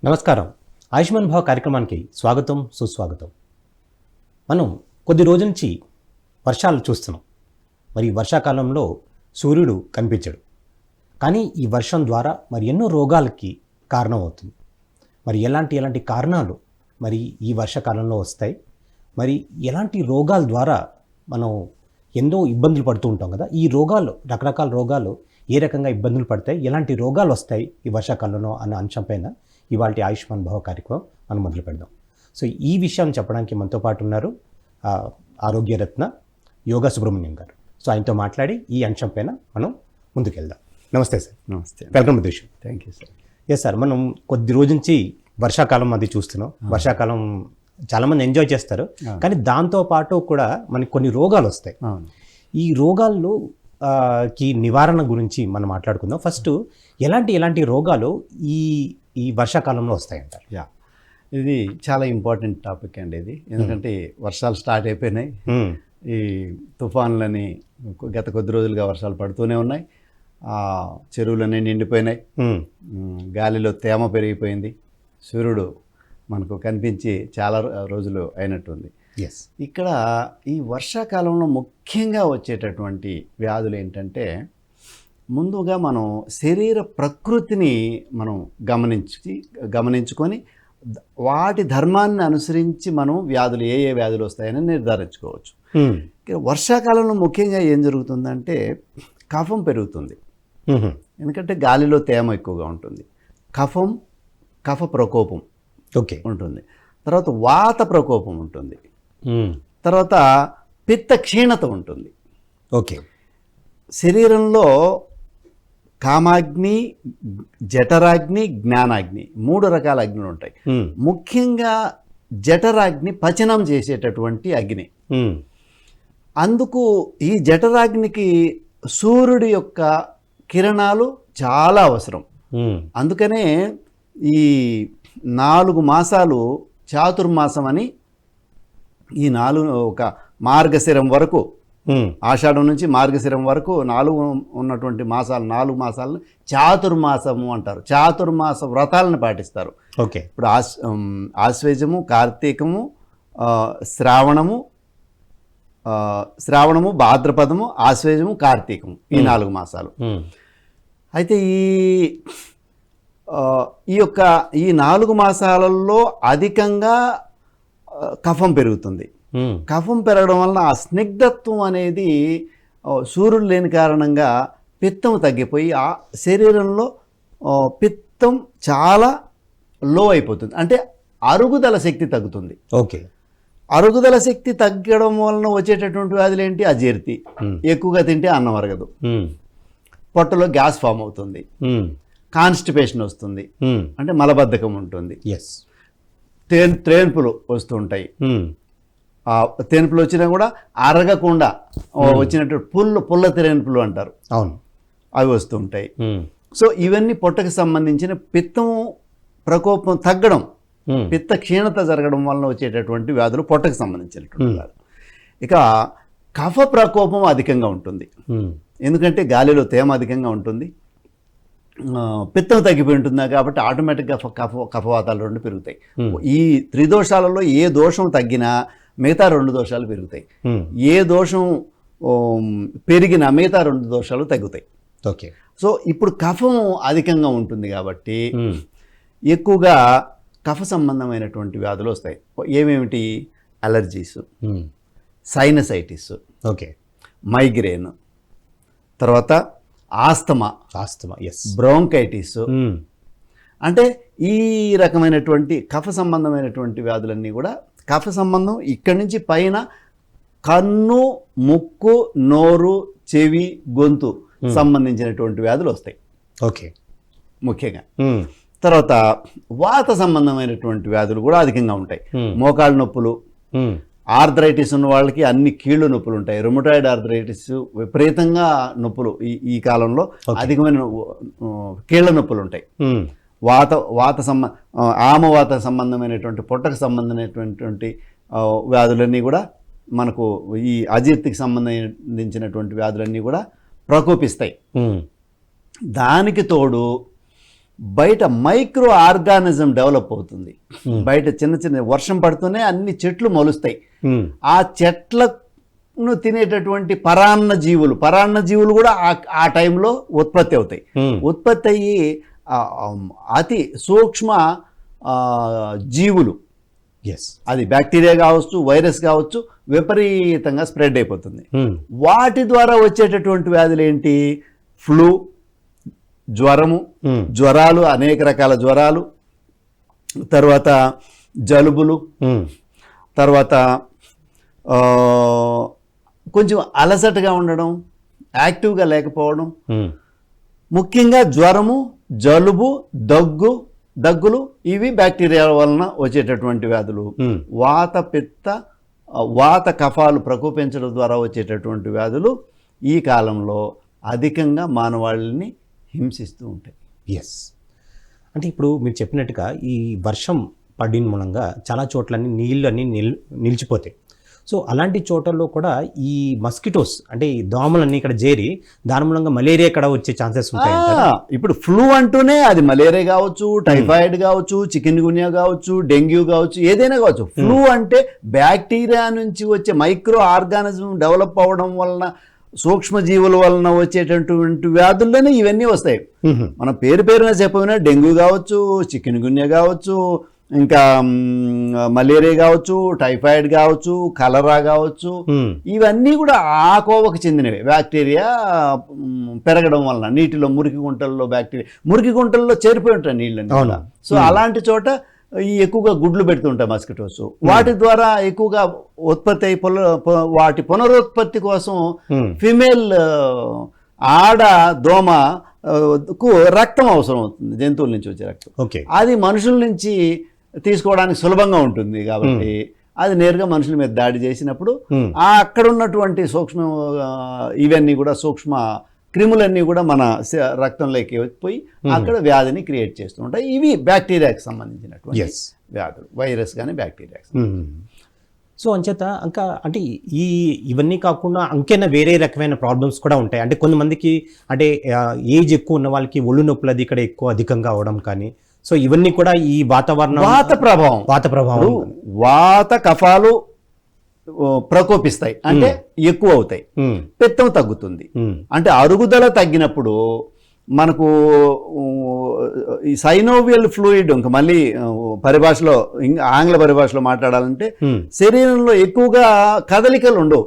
నమస్కారం. ఆయుష్మాన్ భవ కార్యక్రమానికి స్వాగతం, సుస్వాగతం. మనం కొద్ది రోజుల నుంచి వర్షాలు చూస్తున్నాం. మరి వర్షాకాలంలో సూర్యుడు కనిపించడు. కానీ ఈ వర్షం ద్వారా మరి ఎన్నో రోగాలకి కారణమవుతుంది. మరి ఎలాంటి కారణాలు మరి ఈ వర్షాకాలంలో వస్తాయి? మరి ఎలాంటి రోగాల ద్వారా మనం ఎన్నో ఇబ్బందులు పడుతూ ఉంటాం కదా. ఈ రోగాలు, రకరకాల రోగాలు ఏ రకంగా ఇబ్బందులు పడతాయి, ఎలాంటి రోగాలు వస్తాయి ఈ వర్షాకాలంలో అన్న అంశంపైన ఇవాళ ఆయుష్మాన్ భవ కార్యక్రమం మనం మొదలు పెడదాం. సో ఈ విషయాన్ని చెప్పడానికి మనతో పాటు ఉన్నారు ఆరోగ్యరత్న యోగా సుబ్రహ్మణ్యం గారు. సో ఆయనతో మాట్లాడి ఈ అంశం పైన మనం ముందుకెళ్దాం. నమస్తే సార్. నమస్తే. Welcome to show. Thank you sir. Yes sir, మనం కొద్ది రోజు నుంచి వర్షాకాలం అది చూస్తున్నాం. వర్షాకాలం చాలామంది ఎంజాయ్ చేస్తారు, కానీ దాంతోపాటు కూడా మనకి కొన్ని రోగాలు వస్తాయి. ఈ రోగాల్లో కి నివారణ గురించి మనం మాట్లాడుకుందాం. ఫస్ట్ ఎలాంటి రోగాలు ఈ ఈ వర్షాకాలంలో వస్తాయంటారు? ఇది చాలా ఇంపార్టెంట్ టాపిక్ అండి ఇది. ఎందుకంటే వర్షాలు స్టార్ట్ అయిపోయినాయి. ఈ తుఫాన్లని గత కొద్ది రోజులుగా వర్షాలు పడుతూనే ఉన్నాయి. చెరువులన్నీ నిండిపోయినాయి. గాలిలో తేమ పెరిగిపోయింది. సూర్యుడు మనకు కనిపించి చాలా రోజులు అయినట్టుంది. ఇక్కడ ఈ వర్షాకాలంలో ముఖ్యంగా వచ్చేటటువంటి వ్యాధులు ఏంటంటే, ముందుగా మనం శరీర ప్రకృతిని మనం గమనించుకొని వాటి ధర్మాన్ని అనుసరించి మనం వ్యాధులు ఏ వ్యాధులు వస్తాయని నిర్ధారించుకోవచ్చు. వర్షాకాలంలో ముఖ్యంగా ఏం జరుగుతుందంటే కఫం పెరుగుతుంది. ఎందుకంటే గాలిలో తేమ ఎక్కువగా ఉంటుంది. కఫ ప్రకోపం ఉంటుంది. తర్వాత వాత ప్రకోపం ఉంటుంది. తర్వాత పిత్త క్షీణత ఉంటుంది. శరీరంలో కామాగ్ని, జఠరాగ్ని, జ్ఞానాగ్ని 3 రకాల అగ్నులు ఉంటాయి. ముఖ్యంగా జఠరాగ్ని పచనం చేసేటటువంటి అగ్ని. అందుకు ఈ జఠరాగ్నికి సూర్యుడి యొక్క కిరణాలు చాలా అవసరం. అందుకనే ఈ 4 మాసాలు చాతుర్మాసం అని, ఈ 4 ఒక మార్గశిరం వరకు, ఆషాఢం నుంచి మార్గశిరం వరకు 4 ఉన్నటువంటి మాసాలు, 4 మాసాలను చాతుర్మాసము అంటారు. చాతుర్మాస వ్రతాలను పాటిస్తారు. ఇప్పుడు ఆశ్వేజము, కార్తీకము, శ్రావణము, భాద్రపదము, ఆశ్వేజము, కార్తీకము, ఈ 4 మాసాలు. అయితే ఈ 4 మాసాలలో అధికంగా కఫం పెరుగుతుంది. కఫం పెరగడం వలన ఆ స్నిగ్ధత్వం అనేది సూర్యుడు లేని కారణంగా పిత్తం తగ్గిపోయి ఆ శరీరంలో పిత్తం చాలా లో అయిపోతుంది. అంటే అరుగుదల శక్తి తగ్గుతుంది. అరుగుదల శక్తి తగ్గడం వలన వచ్చేటటువంటి వ్యాధులు ఏంటి? అజీర్తి, ఎక్కువగా తింటే అన్నం అరగదు, పొట్టలో గ్యాస్ ఫామ్ అవుతుంది, కాన్స్టిపేషన్ వస్తుంది, అంటే మలబద్ధకం ఉంటుంది, త్రేన్పులు వస్తుంటాయి. తేన్పులు వచ్చినా కూడా అరగకుండా వచ్చినట్టు పుల్ల త్రేన్పులు అంటారు, అవి వస్తుంటాయి. సో ఇవన్నీ పొట్టకు సంబంధించిన పిత్తం ప్రకోపం తగ్గడం, పిత్త క్షీణత జరగడం వలన వచ్చేటటువంటి వ్యాధులు పొట్టకు సంబంధించినటువంటి వ్యాధులు. ఇక కఫ ప్రకోపం అధికంగా ఉంటుంది. ఎందుకంటే గాలిలో తేమ అధికంగా ఉంటుంది, పిత్తం తగ్గిపోయి ఉంటుంది కాబట్టి ఆటోమేటిక్గా కఫవాతాలు 2 పెరుగుతాయి. ఈ త్రిదోషాలలో ఏ దోషం తగ్గినా మిగతా 2 దోషాలు పెరుగుతాయి. ఏ దోషం పెరిగినా మిగతా 2 దోషాలు తగ్గుతాయి. సో ఇప్పుడు కఫం అధికంగా ఉంటుంది కాబట్టి ఎక్కువగా కఫ సంబంధమైనటువంటి వ్యాధులు వస్తాయి. ఏమేమిటి? అలర్జీస్, సైనసైటిస్, మైగ్రేన్, తర్వాత ఆస్తమా, బ్రోంకైటిస్. అంటే ఈ రకమైనటువంటి కఫ సంబంధమైనటువంటి వ్యాధులన్నీ కూడా, కఫ సంబంధం ఇక్కడి నుంచి పైన కన్ను, ముక్కు, నోరు, చెవి, గొంతు సంబంధించినటువంటి వ్యాధులు వస్తాయి ముఖ్యంగా. తర్వాత వాత సంబంధమైనటువంటి వ్యాధులు కూడా అధికంగా ఉంటాయి. మోకాళ్ళ నొప్పులు, ఆర్థరైటిస్ ఉన్న వాళ్ళకి అన్ని కీళ్ళు నొప్పులు ఉంటాయి. రుమటాయిడ్ ఆర్థరైటిస్ విపరీతంగా నొప్పులు ఈ కాలంలో, అధికమైన కీళ్ళ నొప్పులు ఉంటాయి. ఆమవాత సంబంధమైనటువంటి, పొట్టకు సంబంధమైనటువంటి వ్యాధులన్నీ కూడా మనకు, ఈ అజీర్తికి సంబంధించినటువంటి వ్యాధులన్నీ కూడా ప్రకోపిస్తాయి. దానికి తోడు బయట మైక్రో ఆర్గానిజం డెవలప్ అవుతుంది. బయట చిన్న చిన్న వర్షం పడుతూనే అన్ని చెట్లు మొలుస్తాయి. ఆ చెట్లను తినేటటువంటి పరాన్న జీవులు కూడా ఆ టైంలో ఉత్పత్తి అవుతాయి. ఉత్పత్తి అయ్యి అతి సూక్ష్మ జీవులు, అది బ్యాక్టీరియా కావచ్చు, వైరస్ కావచ్చు, విపరీతంగా స్ప్రెడ్ అయిపోతుంది. వాటి ద్వారా వచ్చేటటువంటి వ్యాధులు ఏంటి? ఫ్లూ, జ్వరాలు, అనేక రకాల జ్వరాలు, తర్వాత జలుబులు, తర్వాత కొంచెం అలసటగా ఉండడం, యాక్టివ్గా లేకపోవడం, ముఖ్యంగా జ్వరము, జలుబు, దగ్గులు ఇవి బ్యాక్టీరియా వలన వచ్చేటటువంటి వ్యాధులు. వాత కఫాలు ప్రకోపించడం ద్వారా వచ్చేటటువంటి వ్యాధులు ఈ కాలంలో అధికంగా మానవాళిని హింసిస్తూ ఉంటాయి. అంటే ఇప్పుడు మీరు చెప్పినట్టుగా ఈ వర్షం పడిన మూలంగా చాలా చోట్లన్నీ నీళ్ళు అన్నీ నిలిచిపోతాయి. సో అలాంటి చోట్లలో కూడా ఈ మస్కిటోస్ అంటే ఈ దోమలన్నీ ఇక్కడ చేరి దాని మూలంగా మలేరియా కూడా వచ్చే ఛాన్సెస్ ఉంటాయి. ఇప్పుడు ఫ్లూ అంటూనే అది మలేరియా కావచ్చు, టైఫాయిడ్ కావచ్చు, చికెన్ గున్యా కావచ్చు, డెంగ్యూ కావచ్చు, ఏదైనా కావచ్చు. ఫ్లూ అంటే బ్యాక్టీరియా నుంచి వచ్చే మైక్రో ఆర్గానిజం డెవలప్ అవ్వడం వలన, సూక్ష్మజీవుల వలన వచ్చేటటువంటి వ్యాధుల్లోనే ఇవన్నీ వస్తాయి. మనం పేరున చెప్పినా డెంగ్యూ కావచ్చు, చికెన్ గున్యా కావచ్చు, ఇంకా మలేరియా కావచ్చు, టైఫాయిడ్ కావచ్చు, కలరా కావచ్చు, ఇవన్నీ కూడా ఆ కోవకు చెందినవి. బ్యాక్టీరియా పెరగడం వలన నీటిలో మురికి గుంటల్లో చేరిపోయి ఉంటాయి నీళ్ళని. సో అలాంటి చోట ఎక్కువగా గుడ్లు పెడుతుంటాయి మస్కిటోస్. వాటి ద్వారా ఎక్కువగా ఉత్పత్తి అయి వాటి పునరుత్పత్తి కోసం ఫిమేల్ ఆడ దోమకు రక్తం అవసరం అవుతుంది, జంతువుల నుంచి వచ్చే రక్తం. అది మనుషుల నుంచి తీసుకోవడానికి సులభంగా ఉంటుంది కాబట్టి అది నేరుగా మనుషుల మీద దాడి చేసినప్పుడు అక్కడ ఉన్నటువంటి ఇవన్నీ కూడా సూక్ష్మ క్రిములన్నీ కూడా మన రక్తంలోకి పోయి అక్కడ వ్యాధిని క్రియేట్ చేస్తూ ఉంటాయి. ఇవి బ్యాక్టీరియాకి సంబంధించినటువంటి వ్యాధులు, వైరస్ కానీ బ్యాక్టీరియా. సో అంచేత ఇంకా అంటే ఇవన్నీ కాకుండా ఇంకైనా వేరే రకమైన ప్రాబ్లమ్స్ కూడా ఉంటాయి. అంటే కొంతమందికి అంటే ఏజ్ ఎక్కువ ఉన్న వాళ్ళకి ఒళ్ళు నొప్పులు అది ఇక్కడ ఎక్కువ అధికంగా అవడం కానీ, సో ఇవన్నీ కూడా ఈ వాత ప్రభావం వాత కఫాలు ప్రకోపిస్తాయి, అంటే ఎక్కువ అవుతాయి, పిత్తం తగ్గుతుంది. అంటే అరుగుదల తగ్గినప్పుడు మనకు ఈ సైనోవియల్ ఫ్లూయిడ్, ఇంకా మళ్ళీ ఆంగ్ల పరిభాషలో మాట్లాడాలంటే శరీరంలో ఎక్కువగా కదలికలు ఉండవు.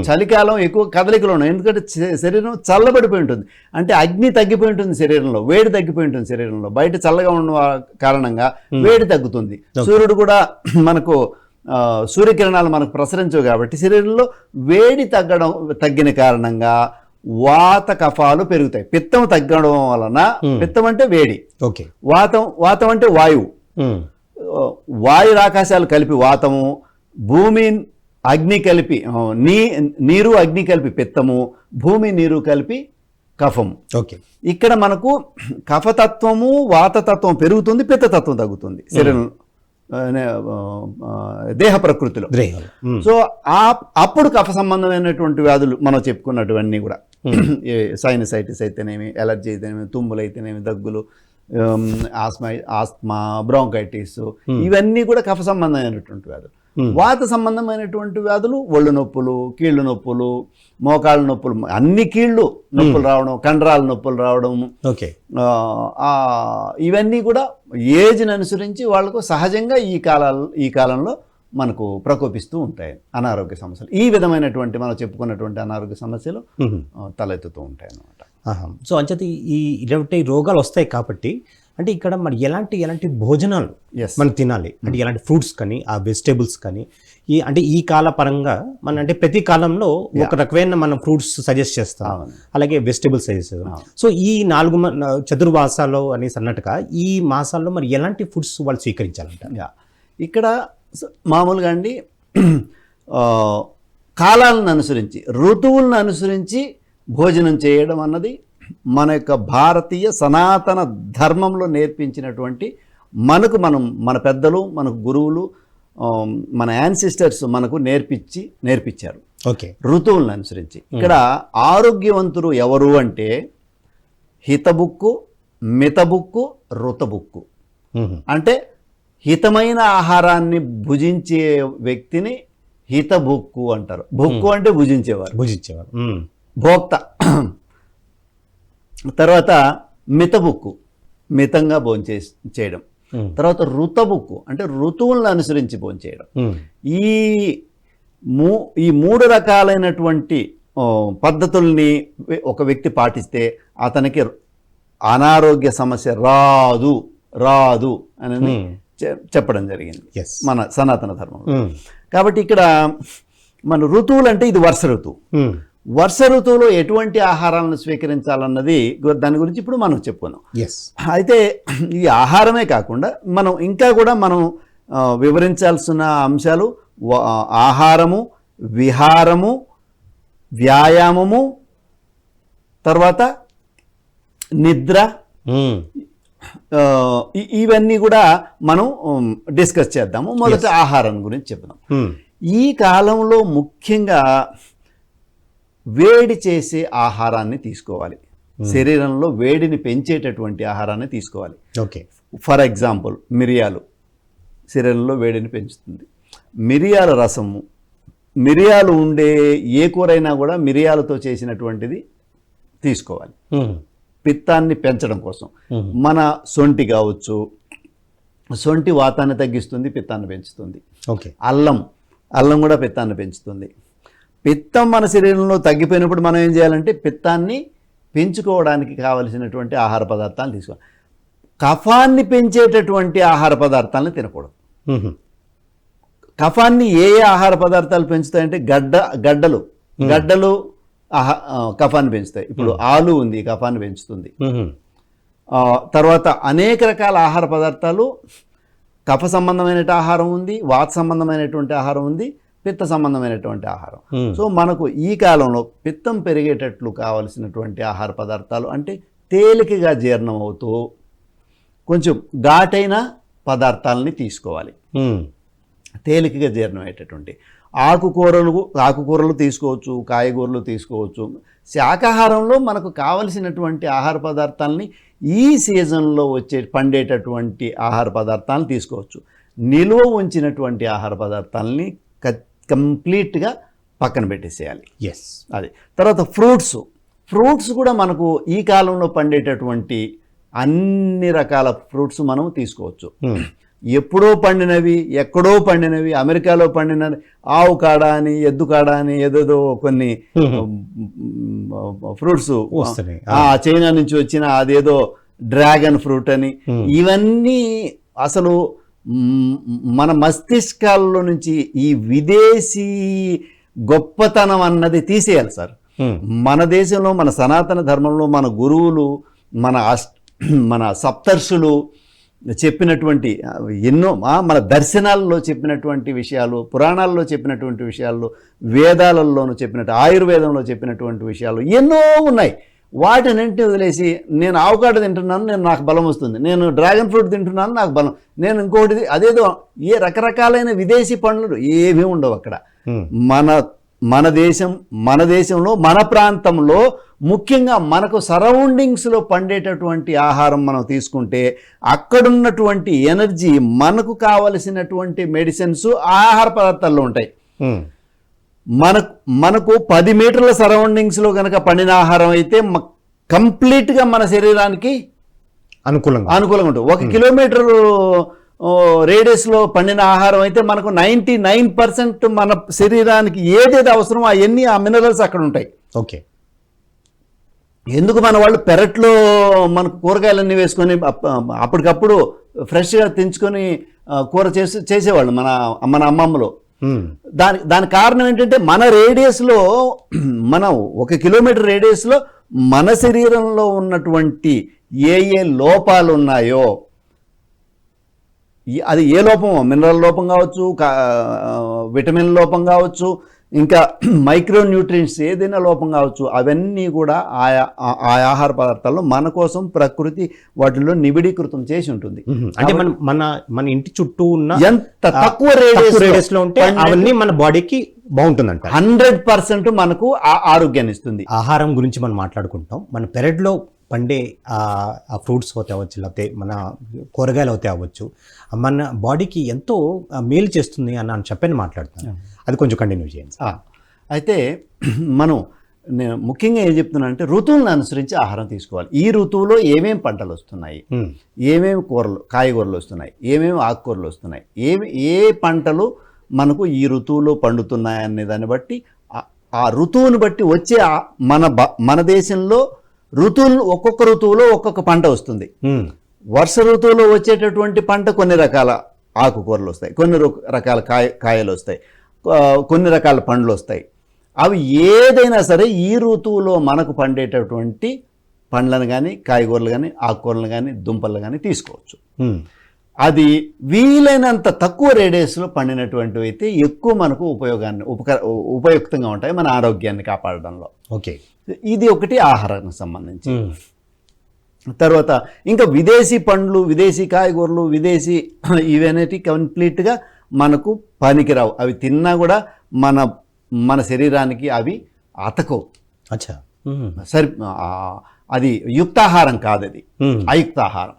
చలికాలం ఎక్కువ కదలికలు ఉండవు, ఎందుకంటే శరీరం చల్లబడిపోయి ఉంటుంది. అంటే అగ్ని తగ్గిపోయి ఉంటుంది శరీరంలో, వేడి తగ్గిపోయి ఉంటుంది శరీరంలో. బయట చల్లగా ఉన్న కారణంగా వేడి తగ్గుతుంది. సూర్యుడు కూడా మనకు సూర్యకిరణాలు మనకు ప్రసరించవు కాబట్టి శరీరంలో వేడి తగ్గిన కారణంగా వాత కఫాలు పెరుగుతాయి. పిత్తం తగ్గడం వలన, పిత్తం అంటే వేడి, వాతం అంటే వాయువు, వాయురాకాశాలు కలిపి వాతము, భూమి అగ్ని కలిపి నీరు అగ్ని కలిపి పిత్తము, భూమి నీరు కలిపి కఫము. ఇక్కడ మనకు కఫతత్వము వాతతత్వం పెరుగుతుంది, పిత్తతత్వం తగ్గుతుంది శరీరం దేహ ప్రకృతిలో. సో అప్పుడు కఫ సంబంధమైనటువంటి వ్యాధులు మనం చెప్పుకున్నటువన్నీ కూడా, సైనసైటిస్ అయితేనేమి, ఎలర్జీ అయితేనేమి, తుమ్ములు అయితేనేమి, దగ్గులు, ఆస్మా, బ్రాంకైటిస్, ఇవన్నీ కూడా కఫ సంబంధమైనటువంటి వ్యాధులు. వాత సంబంధమైనటువంటి వ్యాధులు ఒళ్ళు నొప్పులు, కీళ్ళు నొప్పులు, మోకాళ్ళ నొప్పులు, అన్ని కీళ్ళు నొప్పులు రావడం, కండరాల నొప్పులు రావడం, ఇవన్నీ కూడా ఏజ్ని అనుసరించి వాళ్ళకు సహజంగా ఈ కాలంలో మనకు ప్రకోపిస్తూ ఉంటాయి అనారోగ్య సమస్యలు. ఈ విధమైనటువంటి మనం చెప్పుకున్నటువంటి అనారోగ్య సమస్యలు తలెత్తుతూ ఉంటాయి అన్నమాట. సో అంచేత ఇలాంటి రోగాలు వస్తాయి కాబట్టి అంటే ఇక్కడ మరి ఎలాంటి భోజనాలు మనం తినాలి అంటే ఎలాంటి ఫ్రూట్స్ కానీ ఆ వెజిటేబుల్స్ కానీ అంటే ఈ కాల పరంగా మన అంటే ప్రతి కాలంలో ఒక రకమైన మనం ఫ్రూట్స్ సజెస్ట్ చేస్తాం, అలాగే వెజిటేబుల్స్ సజెస్ట్ చేస్తాం. సో ఈ 4 చతుర్మాసాలు అనేసి అన్నట్టుగా ఈ మాసాల్లో మరి ఎలాంటి ఫుడ్స్ వాళ్ళు స్వీకరించాలంట? ఇక్కడ మామూలుగా అండి కాలాలను అనుసరించి, ఋతువులను అనుసరించి భోజనం చేయడం అన్నది మన యొక్క భారతీయ సనాతన ధర్మంలో నేర్పించినటువంటి మన పెద్దలు, మనకు గురువులు, మన యాన్సిస్టర్స్ మనకు నేర్పించారు ఋతువులను అనుసరించి. ఇక్కడ ఆరోగ్యవంతులు ఎవరు అంటే హితబుక్కు, మితబుక్కు, రుతబుక్కు. మ్మ్. అంటే హితమైన ఆహారాన్ని భుజించే వ్యక్తిని హితభుక్కు అంటారు. భుక్కు అంటే భుజించేవారు, భుజించేవారు. మ్మ్. భోక్త. తర్వాత మితబుక్కు, మితంగా చేయడం. మ్మ్. తర్వాత ఋతబుక్కు అంటే ఋతువులను అనుసరించి భోంచేయడం. మ్మ్. ఈ మూడు రకాలైనటువంటి పద్ధతుల్ని ఒక వ్యక్తి పాటిస్తే అతనికి అనారోగ్య సమస్య రాదు అని చెప్పడం జరిగింది Yes. మన సనాతన ధర్మంలో. మ్మ్. కాబట్టి ఇక్కడ మన ఋతువులు అంటే ఇది వర్ష ఋతువు. మ్మ్. వర్ష ఋతువులో ఎటువంటి ఆహారాలను స్వీకరించాలన్నది దాని గురించి ఇప్పుడు మనం చెప్పుకున్నాం. ఎస్. అయితే ఈ ఆహారమే కాకుండా మనం ఇంకా కూడా మనం వివరించాల్సిన అంశాలు ఆహారము, విహారము, వ్యాయామము, తర్వాత నిద్ర, మ్మ్. ఇవన్నీ కూడా మనం డిస్కస్ చేద్దాము. మొదట ఆహారం గురించి చెప్దాం. మ్మ్. ఈ కాలంలో ముఖ్యంగా వేడి చేసే ఆహారాన్ని తీసుకోవాలి. శరీరంలో వేడిని పెంచేటటువంటి ఆహారాన్ని తీసుకోవాలి. ఓకే. ఫర్ ఎగ్జాంపుల్ మిరియాలు శరీరంలో వేడిని పెంచుతుంది. మిరియాల రసము, మిరియాలు ఉండే ఏ కూరైనా కూడా మిరియాలతో చేసినటువంటిది తీసుకోవాలి మ్మ్. పిత్తాన్ని పెంచడం కోసం. మ్మ్. మన సొంటి కావచ్చు, సొంటి వాతాన్ని తగ్గిస్తుంది, పిత్తాన్ని పెంచుతుంది. ఓకే. అల్లం కూడా పిత్తాన్ని పెంచుతుంది. పిత్తం మన శరీరంలో తగ్గిపోయినప్పుడు మనం ఏం చేయాలంటే పిత్తాన్ని పెంచుకోవడానికి కావలసినటువంటి ఆహార పదార్థాలను తీసుకోవాలి. కఫాన్ని పెంచేటటువంటి ఆహార పదార్థాలను తినకూడదు. మ్మ్. కఫాన్ని ఏ ఆహార పదార్థాలు పెంచుతాయంటే గడ్డలు కఫాన్ని పెంచుతాయి. ఇప్పుడు ఆలు ఉంది, కఫాన్ని పెంచుతుంది. మ్మ్. తర్వాత అనేక రకాల ఆహార పదార్థాలు, కఫ సంబంధమైన ఆహారం ఉంది, వాత సంబంధమైనటువంటి ఆహారం ఉంది, పిత్త సంబంధమైనటువంటి ఆహారం. సో మనకు ఈ కాలంలో పిత్తం పెరిగేటట్లు కావలసినటువంటి ఆహార పదార్థాలు అంటే తేలికగా జీర్ణం అవుతూ కొంచెం ఘాటైన పదార్థాలని తీసుకోవాలి. మ్మ్. తేలికగా జీర్ణం అయ్యేటటువంటి ఆకుకూరలు తీసుకోవచ్చు, కాయగూరలు తీసుకోవచ్చు. శాకాహారంలో మనకు కావలసినటువంటి ఆహార పదార్థాలని ఈ సీజన్లో పండేటటువంటి ఆహార పదార్థాలను తీసుకోవచ్చు. నిల్వ ఉంచినటువంటి ఆహార పదార్థాలని కంప్లీట్గా పక్కన పెట్టేసేయాలి. ఎస్. అది. తర్వాత ఫ్రూట్స్ కూడా మనకు ఈ కాలంలో పండేటటువంటి అన్ని రకాల ఫ్రూట్స్ మనం తీసుకోవచ్చు. మ్మ్. ఎప్పుడో పండినవి, ఎక్కడో పండినవి, అమెరికాలో పండిన ఆవు కాడ అని, ఎద్దు కాడ అని ఏదేదో కొన్ని ఫ్రూట్స్ వస్తున్నాయి. చైనా నుంచి వచ్చిన అదేదో డ్రాగన్ ఫ్రూట్ అని, ఇవన్నీ అసలు మన మస్తిష్కాల్లో నుంచి ఈ విదేశీ గొప్పతనం అన్నది తీసేయాలి సార్. మన దేశంలో, మన సనాతన ధర్మంలో మన గురువులు, మన సప్తర్షులు చెప్పినటువంటి ఎన్నో మన దర్శనాల్లో చెప్పినటువంటి విషయాలు, పురాణాల్లో చెప్పినటువంటి విషయాలు, వేదాలలోనూ చెప్పినట్టు, ఆయుర్వేదంలో చెప్పినటువంటి విషయాలు ఎన్నో ఉన్నాయి. వాటినంటిని వదిలేసి నేను ఆవకాడ తింటున్నాను, నాకు బలం వస్తుంది, నేను డ్రాగన్ ఫ్రూట్ తింటున్నాను, నాకు బలం, నేను ఇంకోటి అదేదో రకరకాలైన విదేశీ పండ్లు ఏమీ ఉండవు అక్కడ. మన దేశంలో మన ప్రాంతంలో ముఖ్యంగా మనకు సరౌండింగ్స్లో పండేటటువంటి ఆహారం మనం తీసుకుంటే అక్కడున్నటువంటి ఎనర్జీ, మనకు కావలసినటువంటి మెడిసిన్స్ ఆహార పదార్థాల్లో ఉంటాయి. మనకు 10 మీటర్ల సరౌండింగ్స్లో కనుక పండిన ఆహారం అయితే కంప్లీట్గా మన శరీరానికి అనుకూలంగా ఉంటుంది. 1 కిలోమీటర్ రేడియస్లో పండిన ఆహారం అయితే మనకు 99% మన శరీరానికి ఏదైతే అవసరమో అవన్నీ ఆ మినరల్స్ అక్కడ ఉంటాయి. ఓకే. ఎందుకు మన వాళ్ళు పెరట్లో మనకు కూరగాయలన్నీ వేసుకొని అప్పటికప్పుడు ఫ్రెష్గా తెంచుకొని కూర చేసేవాళ్ళు మన అమ్మమ్మలో. దాని కారణం ఏంటంటే మన రేడియస్లో, మనం 1 కిలోమీటర్ రేడియస్లో మన శరీరంలో ఉన్నటువంటి ఏ లోపాలు ఉన్నాయో, అది ఏ లోపమో, మినరల్ లోపం కావచ్చు, విటమిన్ లోపం కావచ్చు, ఇంకా మైక్రో న్యూట్రియంట్స్ ఏదైనా లోపం కావచ్చు, అవన్నీ కూడా ఆ ఆహార పదార్థాల్లో మన కోసం ప్రకృతి వాటిల్లో నిబిడీకృతం చేసి ఉంటుంది. అంటే మన ఇంటి చుట్టూ ఉన్న ఎంత తక్కువ రేడియస్ లో ఉంటే అవన్నీ మన బాడీకి బాగుంటుందంట. 100% మనకు ఆరోగ్యాన్ని ఇస్తుంది. ఆహారం గురించి మనం మాట్లాడుకుంటాం. మన పెరట్లో పండే ఆ ఫ్రూట్స్ అవుతే అవ్వచ్చు, లేకపోతే మన కూరగాయలు అవుతే అవ్వచ్చు, మన బాడీకి ఎంతో మేలు చేస్తుంది అని చెప్పని మాట్లాడుతున్నాను. అది కొంచెం కంటిన్యూ చేయండి. అయితే మనం నేను ముఖ్యంగా ఏం చెప్తున్నానంటే ఋతువులను అనుసరించి ఆహారం తీసుకోవాలి. ఈ ఋతువులో ఏమేమి పంటలు వస్తున్నాయి, ఏమేమి కాయగూరలు వస్తున్నాయి, ఏమేమి ఆకుకూరలు వస్తున్నాయి, ఏ పంటలు మనకు ఈ ఋతువులో పండుతున్నాయి అనే దాన్ని బట్టి ఆ ఋతువుని బట్టి వచ్చే మన దేశంలో ఋతువులు ఒక్కొక్క ఋతువులో ఒక్కొక్క పంట వస్తుంది. వర్ష ఋతువులో వచ్చేటటువంటి పంట కొన్ని రకాల ఆకుకూరలు వస్తాయి, కొన్ని రకాల కాయలు వస్తాయి, కొన్ని రకాల పండ్లు వస్తాయి. అవి ఏదైనా సరే ఈ ఋతువులో మనకు పండేటటువంటి పండ్లను కానీ కాయగూరలు కానీ ఆకుకూరలు కానీ దుంపలు కానీ తీసుకోవచ్చు. అది వీలైనంత తక్కువ రేడియస్లో పండినటువంటివి అయితే ఎక్కువ మనకు ఉపయుక్తంగా ఉంటాయి మన ఆరోగ్యాన్ని కాపాడడంలో. ఓకే, ఇది ఒకటి ఆహారానికి సంబంధించి. తర్వాత ఇంకా విదేశీ పండ్లు, విదేశీ కాయగూరలు, విదేశీ ఇవనేటి కంప్లీట్గా మనకు పనికిరావు. అవి తిన్నా కూడా మన శరీరానికి అవి అతకవు. అచ్చా, అది యుక్తాహారం కాదు, అది అయుక్తాహారం.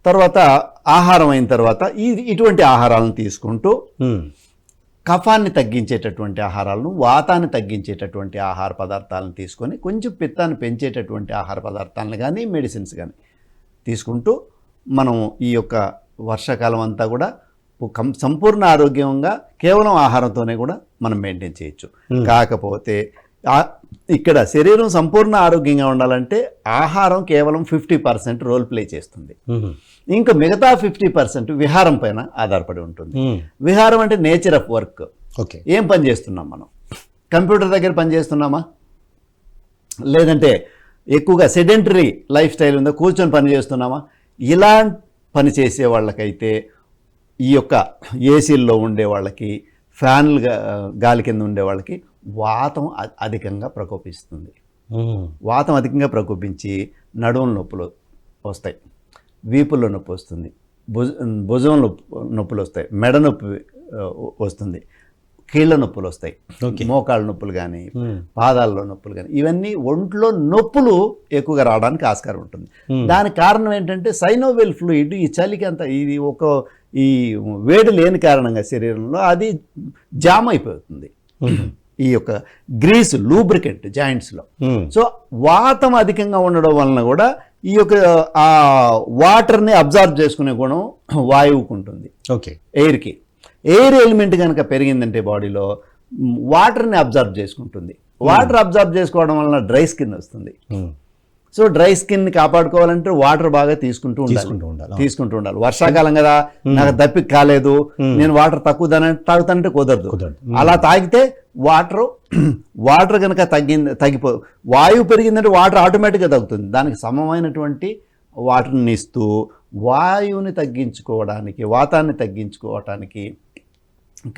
తర్వాత ఆహారం అయిన తర్వాత ఇటువంటి ఆహారాలను తీసుకుంటూ కఫాన్ని తగ్గించేటటువంటి ఆహారాలను, వాతాన్ని తగ్గించేటటువంటి ఆహార పదార్థాలను తీసుకొని కొంచెం పిత్తాన్ని పెంచేటటువంటి ఆహార పదార్థాలను కానీ మెడిసిన్స్ కానీ తీసుకుంటూ మనం ఈ యొక్క వర్షాకాలం అంతా కూడా సంపూర్ణ ఆరోగ్యంగా కేవలం ఆహారంతోనే కూడా మనం మెయింటైన్ చేయొచ్చు. కాకపోతే ఇక్కడ శరీరం సంపూర్ణ ఆరోగ్యంగా ఉండాలంటే ఆహారం కేవలం 50% రోల్ ప్లే చేస్తుంది. ఇంకా మిగతా 50% విహారం పైన ఆధారపడి ఉంటుంది. విహారం అంటే నేచర్ ఆఫ్ వర్క్. ఓకే, ఏం పని చేస్తున్నాం మనం? కంప్యూటర్ దగ్గర పని చేస్తున్నామా, లేదంటే ఎక్కువగా సెడెంటరీ లైఫ్ స్టైల్ ఉందా, కూర్చొని పని చేస్తున్నామా? ఇలా పని చేసే వాళ్ళకైతే ఈ యొక్క ఏసీల్లో ఉండే వాళ్ళకి, ఫ్యాన్లు గాలి కింద ఉండే వాళ్ళకి వాతం అధికంగా ప్రకోపిస్తుంది. వాతం అధికంగా ప్రకోపించి నడుముల నొప్పులు వస్తాయి, వీపుల్లో నొప్పి వస్తుంది, భుజం నొప్పులు వస్తాయి, మెడ నొప్పి వస్తుంది, కీళ్ళ నొప్పులు వస్తాయి, మోకాళ్ళ నొప్పులు కానీ పాదాల్లో నొప్పులు కానీ, ఇవన్నీ ఒంట్లో నొప్పులు ఎక్కువగా రావడానికి ఆస్కారం ఉంటుంది. దానికి కారణం ఏంటంటే సైనోవియల్ ఫ్లూయిడ్ ఈ చలికి అంతా ఈ వేడి లేని కారణంగా శరీరంలో అది జామ్ అయిపోతుంది. ఈ యొక్క గ్రీస్ లూబ్రికెంట్ జాయింట్స్లో. సో వాతం అధికంగా ఉండడం వలన కూడా ఈ యొక్క ఆ వాటర్ని అబ్జార్బ్ చేసుకునే గుణం వాయువుకు ఉంటుంది. ఓకే, ఎయిర్ ఎలిమెంట్ కనుక పెరిగిందంటే బాడీలో వాటర్ని అబ్జార్బ్ చేసుకుంటుంది. వాటర్ అబ్జార్బ్ చేసుకోవడం వలన డ్రై స్కిన్ వస్తుంది. సో డ్రై స్కిన్ని కాపాడుకోవాలంటే వాటర్ బాగా తీసుకుంటూ ఉండాలి. వర్షాకాలం కదా, నాకు దప్పిక కాలేదు, నేను వాటర్ తక్కువ తాగుతానంటే కుదరదు. అలా తాగితే వాటర్ కనుక తగ్గిపో వాయువు పెరిగిందంటే వాటర్ ఆటోమేటిక్గా తగ్గుతుంది. దానికి సమమైనటువంటి వాటర్ని ఇస్తూ వాయువుని తగ్గించుకోవడానికి, వాతాన్ని తగ్గించుకోవడానికి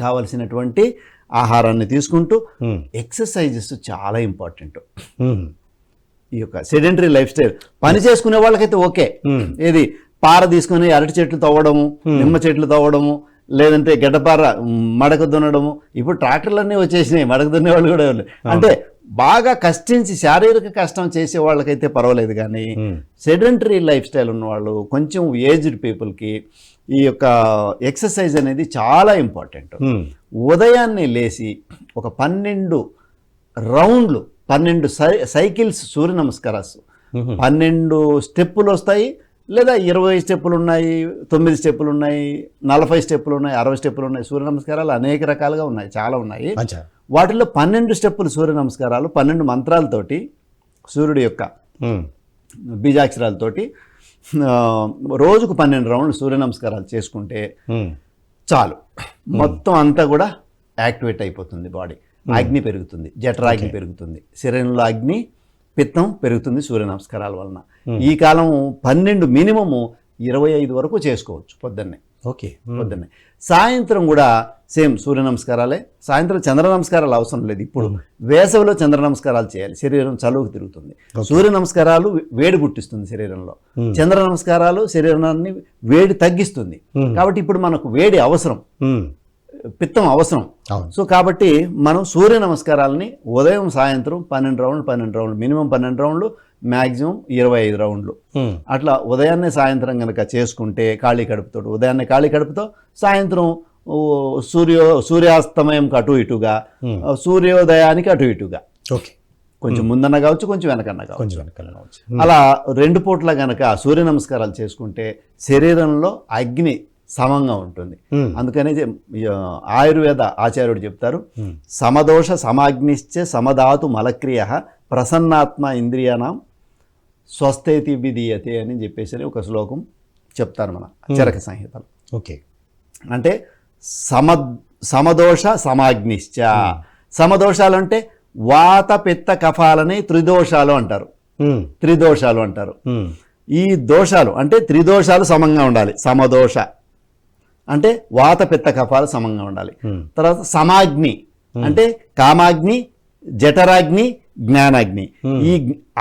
కావలసినటువంటి ఆహారాన్ని తీసుకుంటూ ఎక్సర్సైజెస్ చాలా ఇంపార్టెంట్. ఈ యొక్క సెడెంటరీ లైఫ్ స్టైల్ పని చేసుకునే వాళ్ళకైతే ఓకే, ఏది పార తీసుకుని అరటి చెట్లు తవ్వడము, నిమ్మ చెట్లు తవ్వడము, లేదంటే గడ్డపార మడక దున్నడము. ఇప్పుడు ట్రాక్టర్లన్నీ వచ్చేసినాయి, మడక దున్నే వాళ్ళు కూడా. అంటే బాగా కష్టించి శారీరక కష్టం చేసే వాళ్ళకైతే పర్వాలేదు, కానీ సెడెంటరీ లైఫ్ స్టైల్ ఉన్నవాళ్ళు, కొంచెం ఏజ్డ్ పీపుల్కి ఈ యొక్క ఎక్సర్సైజ్ అనేది చాలా ఇంపార్టెంట్. ఉదయాన్నే లేచి ఒక 12 రౌండ్లు, 12 సైకిల్స్, సూర్య నమస్కారాలు, 12 స్టెప్పులు వస్తాయి, లేదా 20 స్టెప్పులు ఉన్నాయి, 9 స్టెప్పులు ఉన్నాయి, 40 స్టెప్పులు ఉన్నాయి, 60 స్టెప్పులు ఉన్నాయి. సూర్య నమస్కారాలు అనేక రకాలుగా ఉన్నాయి, చాలా ఉన్నాయి. వాటిలో 12 స్టెప్పులు సూర్య నమస్కారాలు 12 మంత్రాలతోటి, సూర్యుడి యొక్క బీజాక్షరాలతోటి రోజుకు 12 రౌండ్లు సూర్య నమస్కారాలు చేసుకుంటే చాలు. మొత్తం అంతా కూడా యాక్టివేట్ అయిపోతుంది బాడీ. అగ్ని పెరుగుతుంది, జఠరాగ్ని పెరుగుతుంది, శరీరంలో అగ్ని పిత్తం పెరుగుతుంది సూర్య నమస్కారాల వలన. ఈ కాలం 12 మినిమము 25 వరకు చేసుకోవచ్చు పొద్దున్నే. పొద్దున్నే. సాయంత్రం కూడా సేమ్ సూర్య నమస్కారాలే. సాయంత్రం చంద్ర నమస్కారాలు అవసరం లేదు. ఇప్పుడు వేసవిలో చంద్ర నమస్కారాలు చేయాలి, శరీరం చలువుకు తిరుగుతుంది. సూర్య నమస్కారాలు వేడి పుట్టిస్తుంది శరీరంలో, చంద్ర నమస్కారాలు శరీరాన్ని వేడి తగ్గిస్తుంది. కాబట్టి ఇప్పుడు మనకు వేడి అవసరం. పిత్తం అవసరం. అవును. సో కాబట్టి మనం సూర్య నమస్కారాలని ఉదయం సాయంత్రం 12 రౌండ్లు మినిమం 12 రౌండ్లు, మ్యాక్సిమం 25 రౌండ్లు అట్లా ఉదయాన్నే సాయంత్రం కనుక చేసుకుంటే ఖాళీ కడుపుతో, ఉదయాన్నే ఖాళీ కడుపుతో, సాయంత్రం సూర్యాస్తమయంకి అటు ఇటుగా, సూర్యోదయానికి అటు ఇటుగా, ఓకే, కొంచెం ముందన్న కావచ్చు, కొంచెం వెనకన్నా కావచ్చు, కొంచెం వెనకాల అలా 2 పూట్ల గనక సూర్య నమస్కారాలు చేసుకుంటే శరీరంలో అగ్ని సమంగా ఉంటుంది. అందుకనే ఆయుర్వేద ఆచార్యుడు చెప్తారు, సమదోష సమాగ్నిశ్చ సమధాతు మలక్రియ ప్రసన్నాత్మ ఇంద్రియానాం స్వస్థైతి విధీయతే అని చెప్పేసి ఒక శ్లోకం చెప్తారు మన చరక సంహితలో. ఓకే, అంటే సమదోష సమాగ్నిశ్చ, సమదోషాలు అంటే వాత పిత్త కఫాలని త్రిదోషాలు అంటారు. త్రిదోషాలు అంటారు. ఈ దోషాలు అంటే త్రిదోషాలు సమంగా ఉండాలి. సమదోష అంటే వాత పిత్త కఫాలు సమంగా ఉండాలి. తర్వాత సమాగ్ని అంటే కామాగ్ని, జఠరాగ్ని, జ్ఞానాగ్ని, ఈ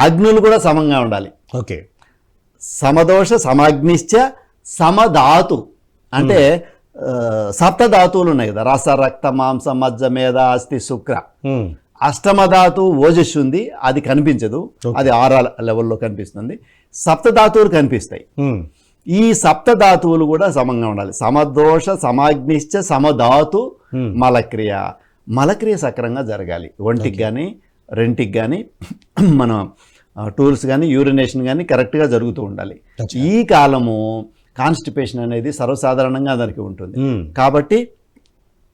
అగ్నులు కూడా సమంగా ఉండాలి. ఓకే, సమదోష సమాగ్నిశ్చ సమధాతు అంటే సప్తధాతువులు ఉన్నాయి కదా, రస రక్త మాంస మజ్జ మేధ అస్థి శుక్ర. అష్టమధాతు ఓజస్సు ఉంది, అది కనిపించదు, అది 6 లెవెల్లో కనిపిస్తుంది. సప్తధాతువులు కనిపిస్తాయి. ఈ సప్తధాతువులు కూడా సమంగా ఉండాలి. సమదోష సమాగ్నిశ్చ సమధాతు మలక్రియ, మలక్రియ సక్రంగా జరగాలి. ఒంటికి కానీ రెంటికి కానీ మన టూల్స్ కానీ యూరినేషన్ కానీ కరెక్ట్గా జరుగుతూ ఉండాలి. ఈ కాలము కాన్స్టిపేషన్ అనేది సర్వసాధారణంగా దానికి ఉంటుంది. కాబట్టి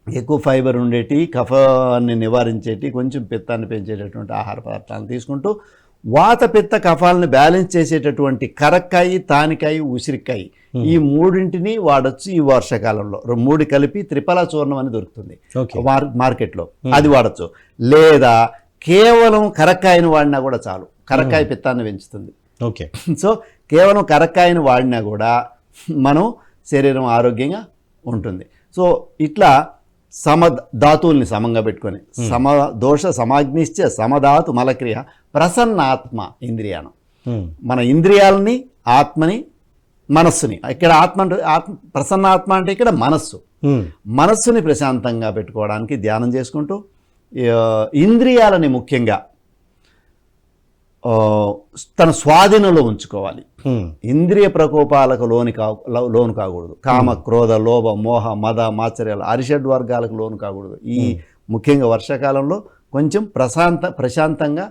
ఎక్కువ ఫైబర్ ఉండేటి, కఫాన్ని నివారించేటి, కొంచెం పిత్తాన్ని పెంచేటటువంటి ఆహార పదార్థాలను తీసుకుంటూ వాత పిత్త కఫాలను బ్యాలెన్స్ చేసేటటువంటి కరక్కాయి, తానికాయి, ఉసిరికాయి, ఈ మూడింటిని వాడచ్చు. ఈ వర్షాకాలంలో 3 కలిపి త్రిఫలా చూర్ణం అని దొరుకుతుంది మార్కెట్లో, అది వాడచ్చు. లేదా కేవలం కరక్కాయను వాడినా కూడా చాలు, కరక్కాయ పిత్తాన్ని పెంచుతుంది. ఓకే, సో కేవలం కరక్కాయను వాడినా కూడా మనం శరీరం ఆరోగ్యంగా ఉంటుంది. సో ఇట్లా సమధాతువుల్ని సమంగా పెట్టుకొని సమదోష సమాగ్నిశ్చ సమధాతు మలక్రియ ప్రసన్నాత్మ ఇంద్రియానం, మన ఇంద్రియాలని, ఆత్మని, మనస్సుని, ఇక్కడ ప్రసన్నాత్మ అంటే ఇక్కడ మనస్సుని ప్రశాంతంగా పెట్టుకోవడానికి ధ్యానం చేసుకుంటూ ఇంద్రియాలని ముఖ్యంగా తన స్వాధీనంలో ఉంచుకోవాలి. ఇంద్రియ ప్రకోపాలకు లోను కాకూడదు. కామ, క్రోధ, లోభ, మోహ, మద, మాత్సర్యాలు, అరిషడ్ వర్గాలకు లోను కాకూడదు. ఈ ముఖ్యంగా వర్షాకాలంలో కొంచెం ప్రశాంతంగా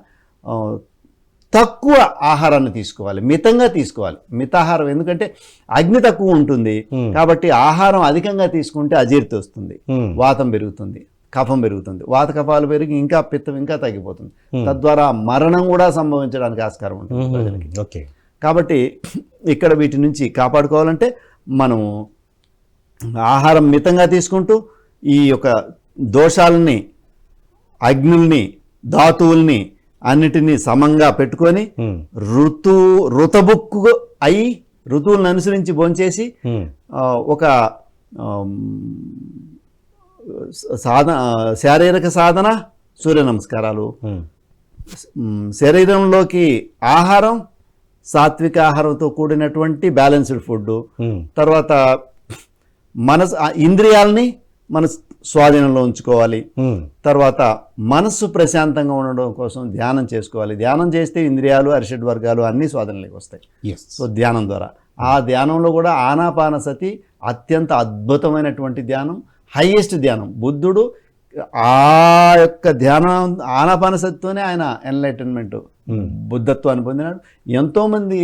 తక్కువ ఆహారాన్ని తీసుకోవాలి, మితంగా తీసుకోవాలి. మితాహారం ఎందుకంటే అగ్ని తక్కువ ఉంటుంది కాబట్టి ఆహారం అధికంగా తీసుకుంటే అజీర్తి వస్తుంది, వాతం పెరుగుతుంది, కఫం పెరుగుతుంది. వాత కఫాలు పెరిగి ఇంకా పిత్తం ఇంకా తగ్గిపోతుంది. తద్వారా మరణం కూడా సంభవించడానికి ఆస్కారం ఉంటుంది ప్రజలకి. ఓకే, కాబట్టి ఇక్కడ వీటి నుంచి కాపాడుకోవాలంటే మనము ఆహారం మితంగా తీసుకుంటూ ఈ యొక్క దోషాలని, అగ్నుల్ని, ధాతువుల్ని అన్నిటినీ సమంగా పెట్టుకొని ఋతబుక్కు అయి ఋతువులను అనుసరించి భోంచేసి ఒక శారీరక సాధన, సూర్య నమస్కారాలు, శరీరంలోకి ఆహారం సాత్విక ఆహారంతో కూడినటువంటి బ్యాలెన్స్డ్ ఫుడ్, తర్వాత ఇంద్రియాలని మన స్వాధీనంలో ఉంచుకోవాలి. తర్వాత మనస్సు ప్రశాంతంగా ఉండడం కోసం ధ్యానం చేసుకోవాలి. ధ్యానం చేస్తే ఇంద్రియాలు, అరిషడ్ వర్గాలు అన్నీ స్వాధీనంలోకి వస్తాయి. సో ధ్యానం ద్వారా, ఆ ధ్యానంలో కూడా ఆనాపానసతి అత్యంత అద్భుతమైనటువంటి ధ్యానం, హైయెస్ట్ ధ్యానం. బుద్ధుడు ఆ యొక్క ధ్యానం ఆనాపానసతితోనే ఆయన ఎన్లైటన్మెంట్ బుద్ధత్వాన్ని పొందినాడు. ఎంతోమంది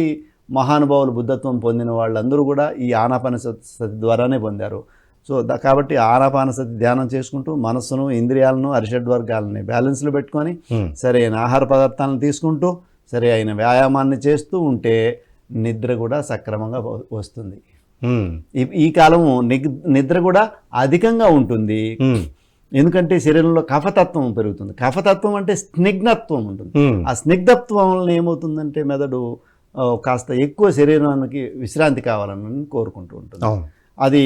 మహానుభావులు బుద్ధత్వం పొందిన వాళ్ళందరూ కూడా ఈ ఆనాపానసతి ద్వారానే పొందారు. సో కాబట్టి ఆనాపానసతి ధ్యానం చేసుకుంటూ మనస్సును, ఇంద్రియాలను, అరిషడ్ వర్గాలని బ్యాలెన్స్లో పెట్టుకొని సరైన ఆహార పదార్థాలను తీసుకుంటూ సరి అయిన వ్యాయామాన్ని చేస్తూ ఉంటే నిద్ర కూడా సక్రమంగా వస్తుంది. ఈ కాలము నిద్ర కూడా అధికంగా ఉంటుంది. ఎందుకంటే శరీరంలో కఫతత్వం పెరుగుతుంది. కఫతత్వం అంటే స్నిగ్ధత్వం ఉంటుంది. ఆ స్నిగ్ధత్వం వలన ఏమవుతుందంటే మెదడు కాస్త ఎక్కువ శరీరానికి విశ్రాంతి కావాలని కోరుకుంటూ ఉంటుంది. అది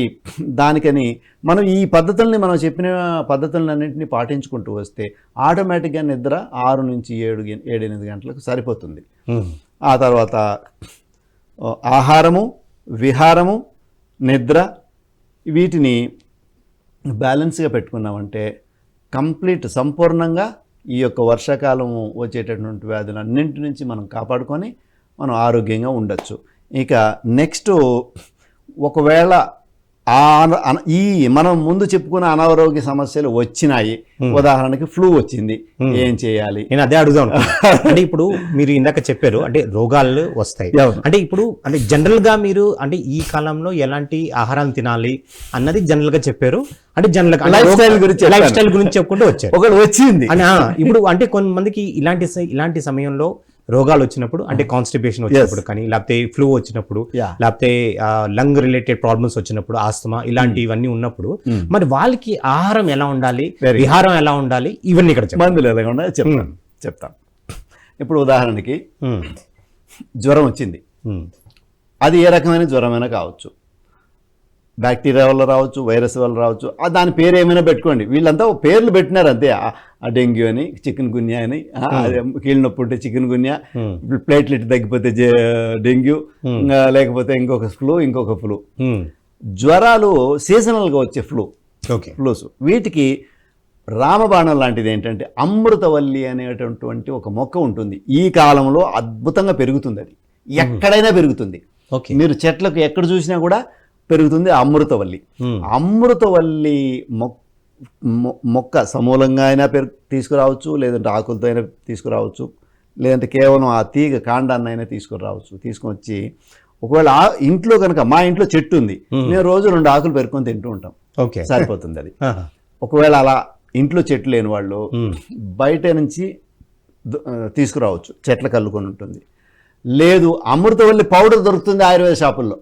దానికని మనం ఈ పద్ధతుల్ని, మనం చెప్పిన పద్ధతులన్నింటినీ పాటించుకుంటూ వస్తే ఆటోమేటిక్గా నిద్ర 6 నుంచి 7-8 గంటలకు సరిపోతుంది. ఆ తర్వాత ఆహారము, విహారము, నిద్ర, వీటిని బ్యాలెన్స్గా పెట్టుకున్నామంటే కంప్లీట్ సంపూర్ణంగా ఈ యొక్క వర్షాకాలం వచ్చేటటువంటి వ్యాధులన్నింటి నుంచి మనం కాపాడుకొని మనం ఆరోగ్యంగా ఉండొచ్చు. ఇక నెక్స్ట్, ఒకవేళ ఈ మనం ముందు చెప్పుకున్న అనారోగ్య సమస్యలు వచ్చినాయి, ఉదాహరణకి ఫ్లూ వచ్చింది, ఏం చేయాలి? నేను అదే అడుగుదాం. అంటే ఇప్పుడు మీరు ఇందాక చెప్పారు అంటే రోగాలు వస్తాయి, అంటే ఇప్పుడు అంటే జనరల్ గా మీరు అంటే ఈ కాలంలో ఎలాంటి ఆహారం తినాలి అన్నది జనరల్ గా చెప్పారు. అంటే జనరల్ గా లైఫ్ స్టైల్ గురించి చెప్పుకుంటూ వచ్చారు. ఒకటి వచ్చింది ఇప్పుడు అంటే కొంతమందికి ఇలాంటి సమయంలో రోగాలు వచ్చినప్పుడు, అంటే కాన్స్టిపేషన్ వచ్చినప్పుడు కానీ, లేకపోతే ఫ్లూ వచ్చినప్పుడు, లేకపోతే లంగ్ రిలేటెడ్ ప్రాబ్లమ్స్ వచ్చినప్పుడు, ఆస్తమా ఇలాంటివన్నీ ఉన్నప్పుడు మరి వాళ్ళకి ఆహారం ఎలా ఉండాలి, విహారం ఎలా ఉండాలి, ఇవన్నీ ఇక్కడ మందులు ఎలాగ చెప్తాను. ఇప్పుడు ఉదాహరణకి జ్వరం వచ్చింది, అది ఏ రకమైన జ్వరమైనా కావచ్చు, బ్యాక్టీరియా వల్ల రావచ్చు, వైరస్ వల్ల రావచ్చు, దాని పేరు ఏమైనా పెట్టుకోండి. వీళ్ళంతా పేర్లు పెట్టినారు అంతే. డెంగ్యూ అని, చికెన్ గున్యా అని, కీళ్ళ నొప్పి ఉంటే చికెన్ గున్యా, ప్లేట్లెట్ తగ్గిపోతే డెంగ్యూ, లేకపోతే ఇంకొక ఫ్లూ. జ్వరాలు సీజనల్గా వచ్చే ఫ్లూస్, వీటికి రామబాణం లాంటిది ఏంటంటే అమృతవల్లి అనేటటువంటి ఒక మొక్క ఉంటుంది. ఈ కాలంలో అద్భుతంగా పెరుగుతుంది, అది ఎక్కడైనా పెరుగుతుంది. మీరు చెట్లకు ఎక్కడ చూసినా కూడా పెరుగుతుంది అమృతవల్లి. అమృతవల్లి మొక్క సమూలంగా అయినా తీసుకురావచ్చు, లేదంటే ఆకులతో అయినా తీసుకురావచ్చు, లేదంటే కేవలం ఆ తీగ కాండాన్ని అయినా తీసుకొని వచ్చి, ఒకవేళ ఇంట్లో కనుక, మా ఇంట్లో చెట్టు ఉంది, మేము రోజు 2 ఆకులు పెరుకొని తింటూ ఉంటాం, సరిపోతుంది అది. ఒకవేళ అలా ఇంట్లో చెట్టు లేని వాళ్ళు బయట నుంచి తీసుకురావచ్చు, చెట్ల కల్లుకొని ఉంటుంది. లేదు, అమృతవల్లి పౌడర్ దొరుకుతుంది ఆయుర్వేద షాపుల్లో,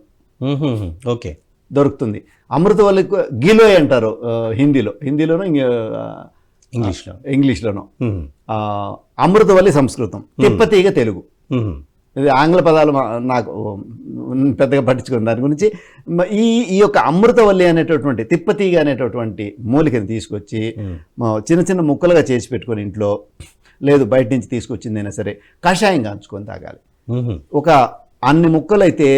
దొరుకుతుంది. అమృతవల్లి గిలోయ్ అంటారు హిందీలోనూ ఇంగ్లీష్లోనూ. అమృతవల్లి సంస్కృతం, తిప్పతీగ తెలుగు. ఇది ఆంగ్ల పదాలు నాకు పెద్దగా పట్టించుకుని దాని గురించి. ఈ యొక్క అమృతవల్లి అనేటటువంటి తిప్పతీగ అనేటటువంటి మూలికని తీసుకొచ్చి చిన్న చిన్న ముక్కలుగా చేసి పెట్టుకొని ఇంట్లో, లేదు బయట నుంచి తీసుకొచ్చిందైనా సరే, కషాయం కాంచుకొని తాగాలి. ఒక అన్ని ముక్కలైతే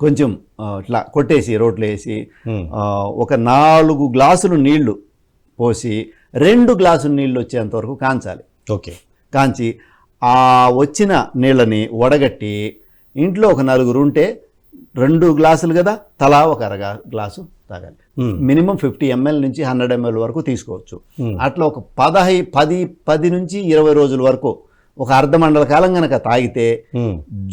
కొంచెం ఇట్లా కొట్టేసి రోట్లో వేసి ఒక 4 గ్లాసులు నీళ్లు పోసి 2 గ్లాసులు నీళ్ళు వచ్చేంత వరకు కాంచాలి. కాంచి ఆ వచ్చిన నీళ్ళని వడగట్టి ఇంట్లో ఒక 4 ఉంటే 2 గ్లాసులు కదా, తలా ఒక గ్లాసు తాగాలి. మినిమం 50 ml నుంచి 100 ml వరకు తీసుకోవచ్చు. అట్లా ఒక 10 నుంచి 20 రోజుల వరకు, ఒక అర్ధమండల కాలం కనుక తాగితే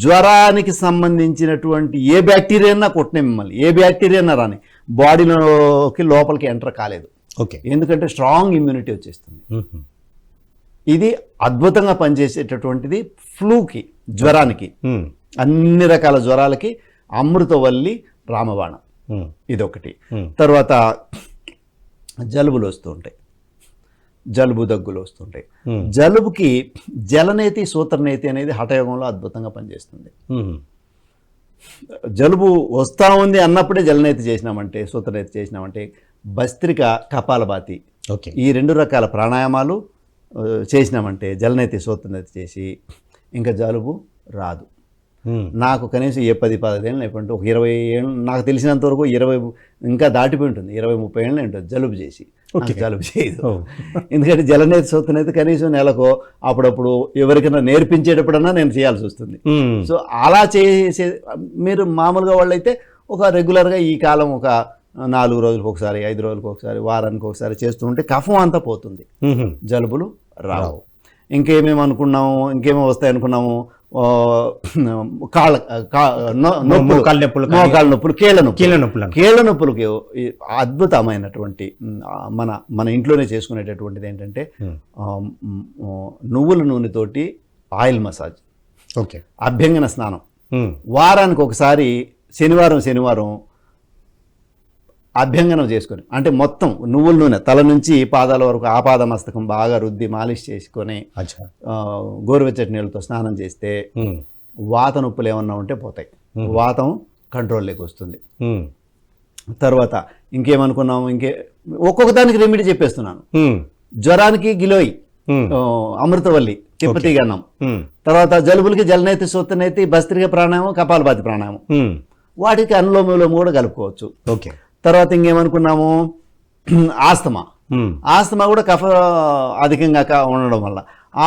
జ్వరానికి సంబంధించినటువంటి ఏ బ్యాక్టీరియా అన్నా కొట్టిన మిమ్మల్ని, ఏ బ్యాక్టీరియా అన్నా రాని, బాడీలోకి లోపలికి ఎంటర్ కాలేదు. ఎందుకంటే స్ట్రాంగ్ ఇమ్యూనిటీ వచ్చేస్తుంది. ఇది అద్భుతంగా పనిచేసేటటువంటిది ఫ్లూకి, జ్వరానికి, అన్ని రకాల జ్వరాలకి అమృతవల్లి రామబాణం ఇదొకటి. తర్వాత జలుబులు వస్తూ ఉంటాయి, జలుబు దగ్గులు వస్తుంటాయి. జలుబుకి జలనేతి సూత్రనేతి అనేది హఠయోగంలో అద్భుతంగా పనిచేస్తుంది. జలుబు వస్తూ ఉంది అన్నప్పుడే జలనేతి చేసినామంటే, సూత్రనేతి చేసినామంటే, భస్త్రిక, కపాలభాతి, ఈ 2 రకాల ప్రాణాయామాలు చేసినామంటే, జలనేతి సూత్రనేతి చేసి ఇంకా జలుబు రాదు. నాకు కనీసం 10-15 ఏళ్ళు అయిపోయింది, ఒక 20 ఏళ్ళు నాకు తెలిసినంత వరకు, 20 ఇంకా దాటిపోయి ఉంటుంది, 20-30 ఏళ్ళు ఉంటుంది జలుబు చేసి. జలుబు చేయదు, ఎందుకంటే జలనేతి సూత్రనేతి కనీసం నెలకు అప్పుడప్పుడు ఎవరికైనా నేర్పించేటప్పుడన్నా నేను చేయాల్సి వస్తుంది. సో అలా చేసే మీరు మామూలుగా వాళ్ళైతే ఒక రెగ్యులర్గా ఈ కాలం ఒక 4 రోజులకు ఒకసారి, 5 రోజులకు ఒకసారి, వారానికి ఒకసారి చేస్తూ ఉంటే కఫం అంతా పోతుంది, జలుబులు రావు. ఇంకేమేమి అనుకున్నాము, ఇంకేమో వస్తాయి అనుకున్నాము, మోకాళ్ళ నొప్పులు, కీళ్ళ నొప్పులకి అద్భుతమైనటువంటి మన ఇంట్లోనే చేసుకునేటటువంటిది ఏంటంటే నువ్వుల నూనెతోటి ఆయిల్ మసాజ్, అభ్యంగన స్నానం. వారానికి ఒకసారి శనివారం అభ్యంగనం చేసుకొని, అంటే మొత్తం నువ్వుల నూనె తల నుంచి పాదాల వరకు ఆపాద మస్తకం బాగా రుద్ది మాలిష్ చేసుకొని గోరువెచ్చటి నీళ్ళతో స్నానం చేస్తే వాత నొప్పులు ఏమన్నా ఉంటే పోతాయి, వాతం కంట్రోల్లోకి వస్తుంది. తర్వాత ఇంకేమనుకున్నాము, ఒక్కొక్క దానికి రెమెడీ చెప్పేస్తున్నాను. జ్వరానికి గిలోయ్, అమృతవల్లి, తిప్పతీగ అన్నం. తర్వాత జలుబులకి జలనేతి సూత్రనేతి, భస్త్రిక ప్రాణాయామం, కపాలభాతి ప్రాణాయామం. వాటికి అనులోమ విలోమ కూడా కలుపుకోవచ్చు. తర్వాత ఇంకేమనుకున్నాము, ఆస్తమా. ఆస్తమా కూడా కఫ అధికంగా ఉండడం వల్ల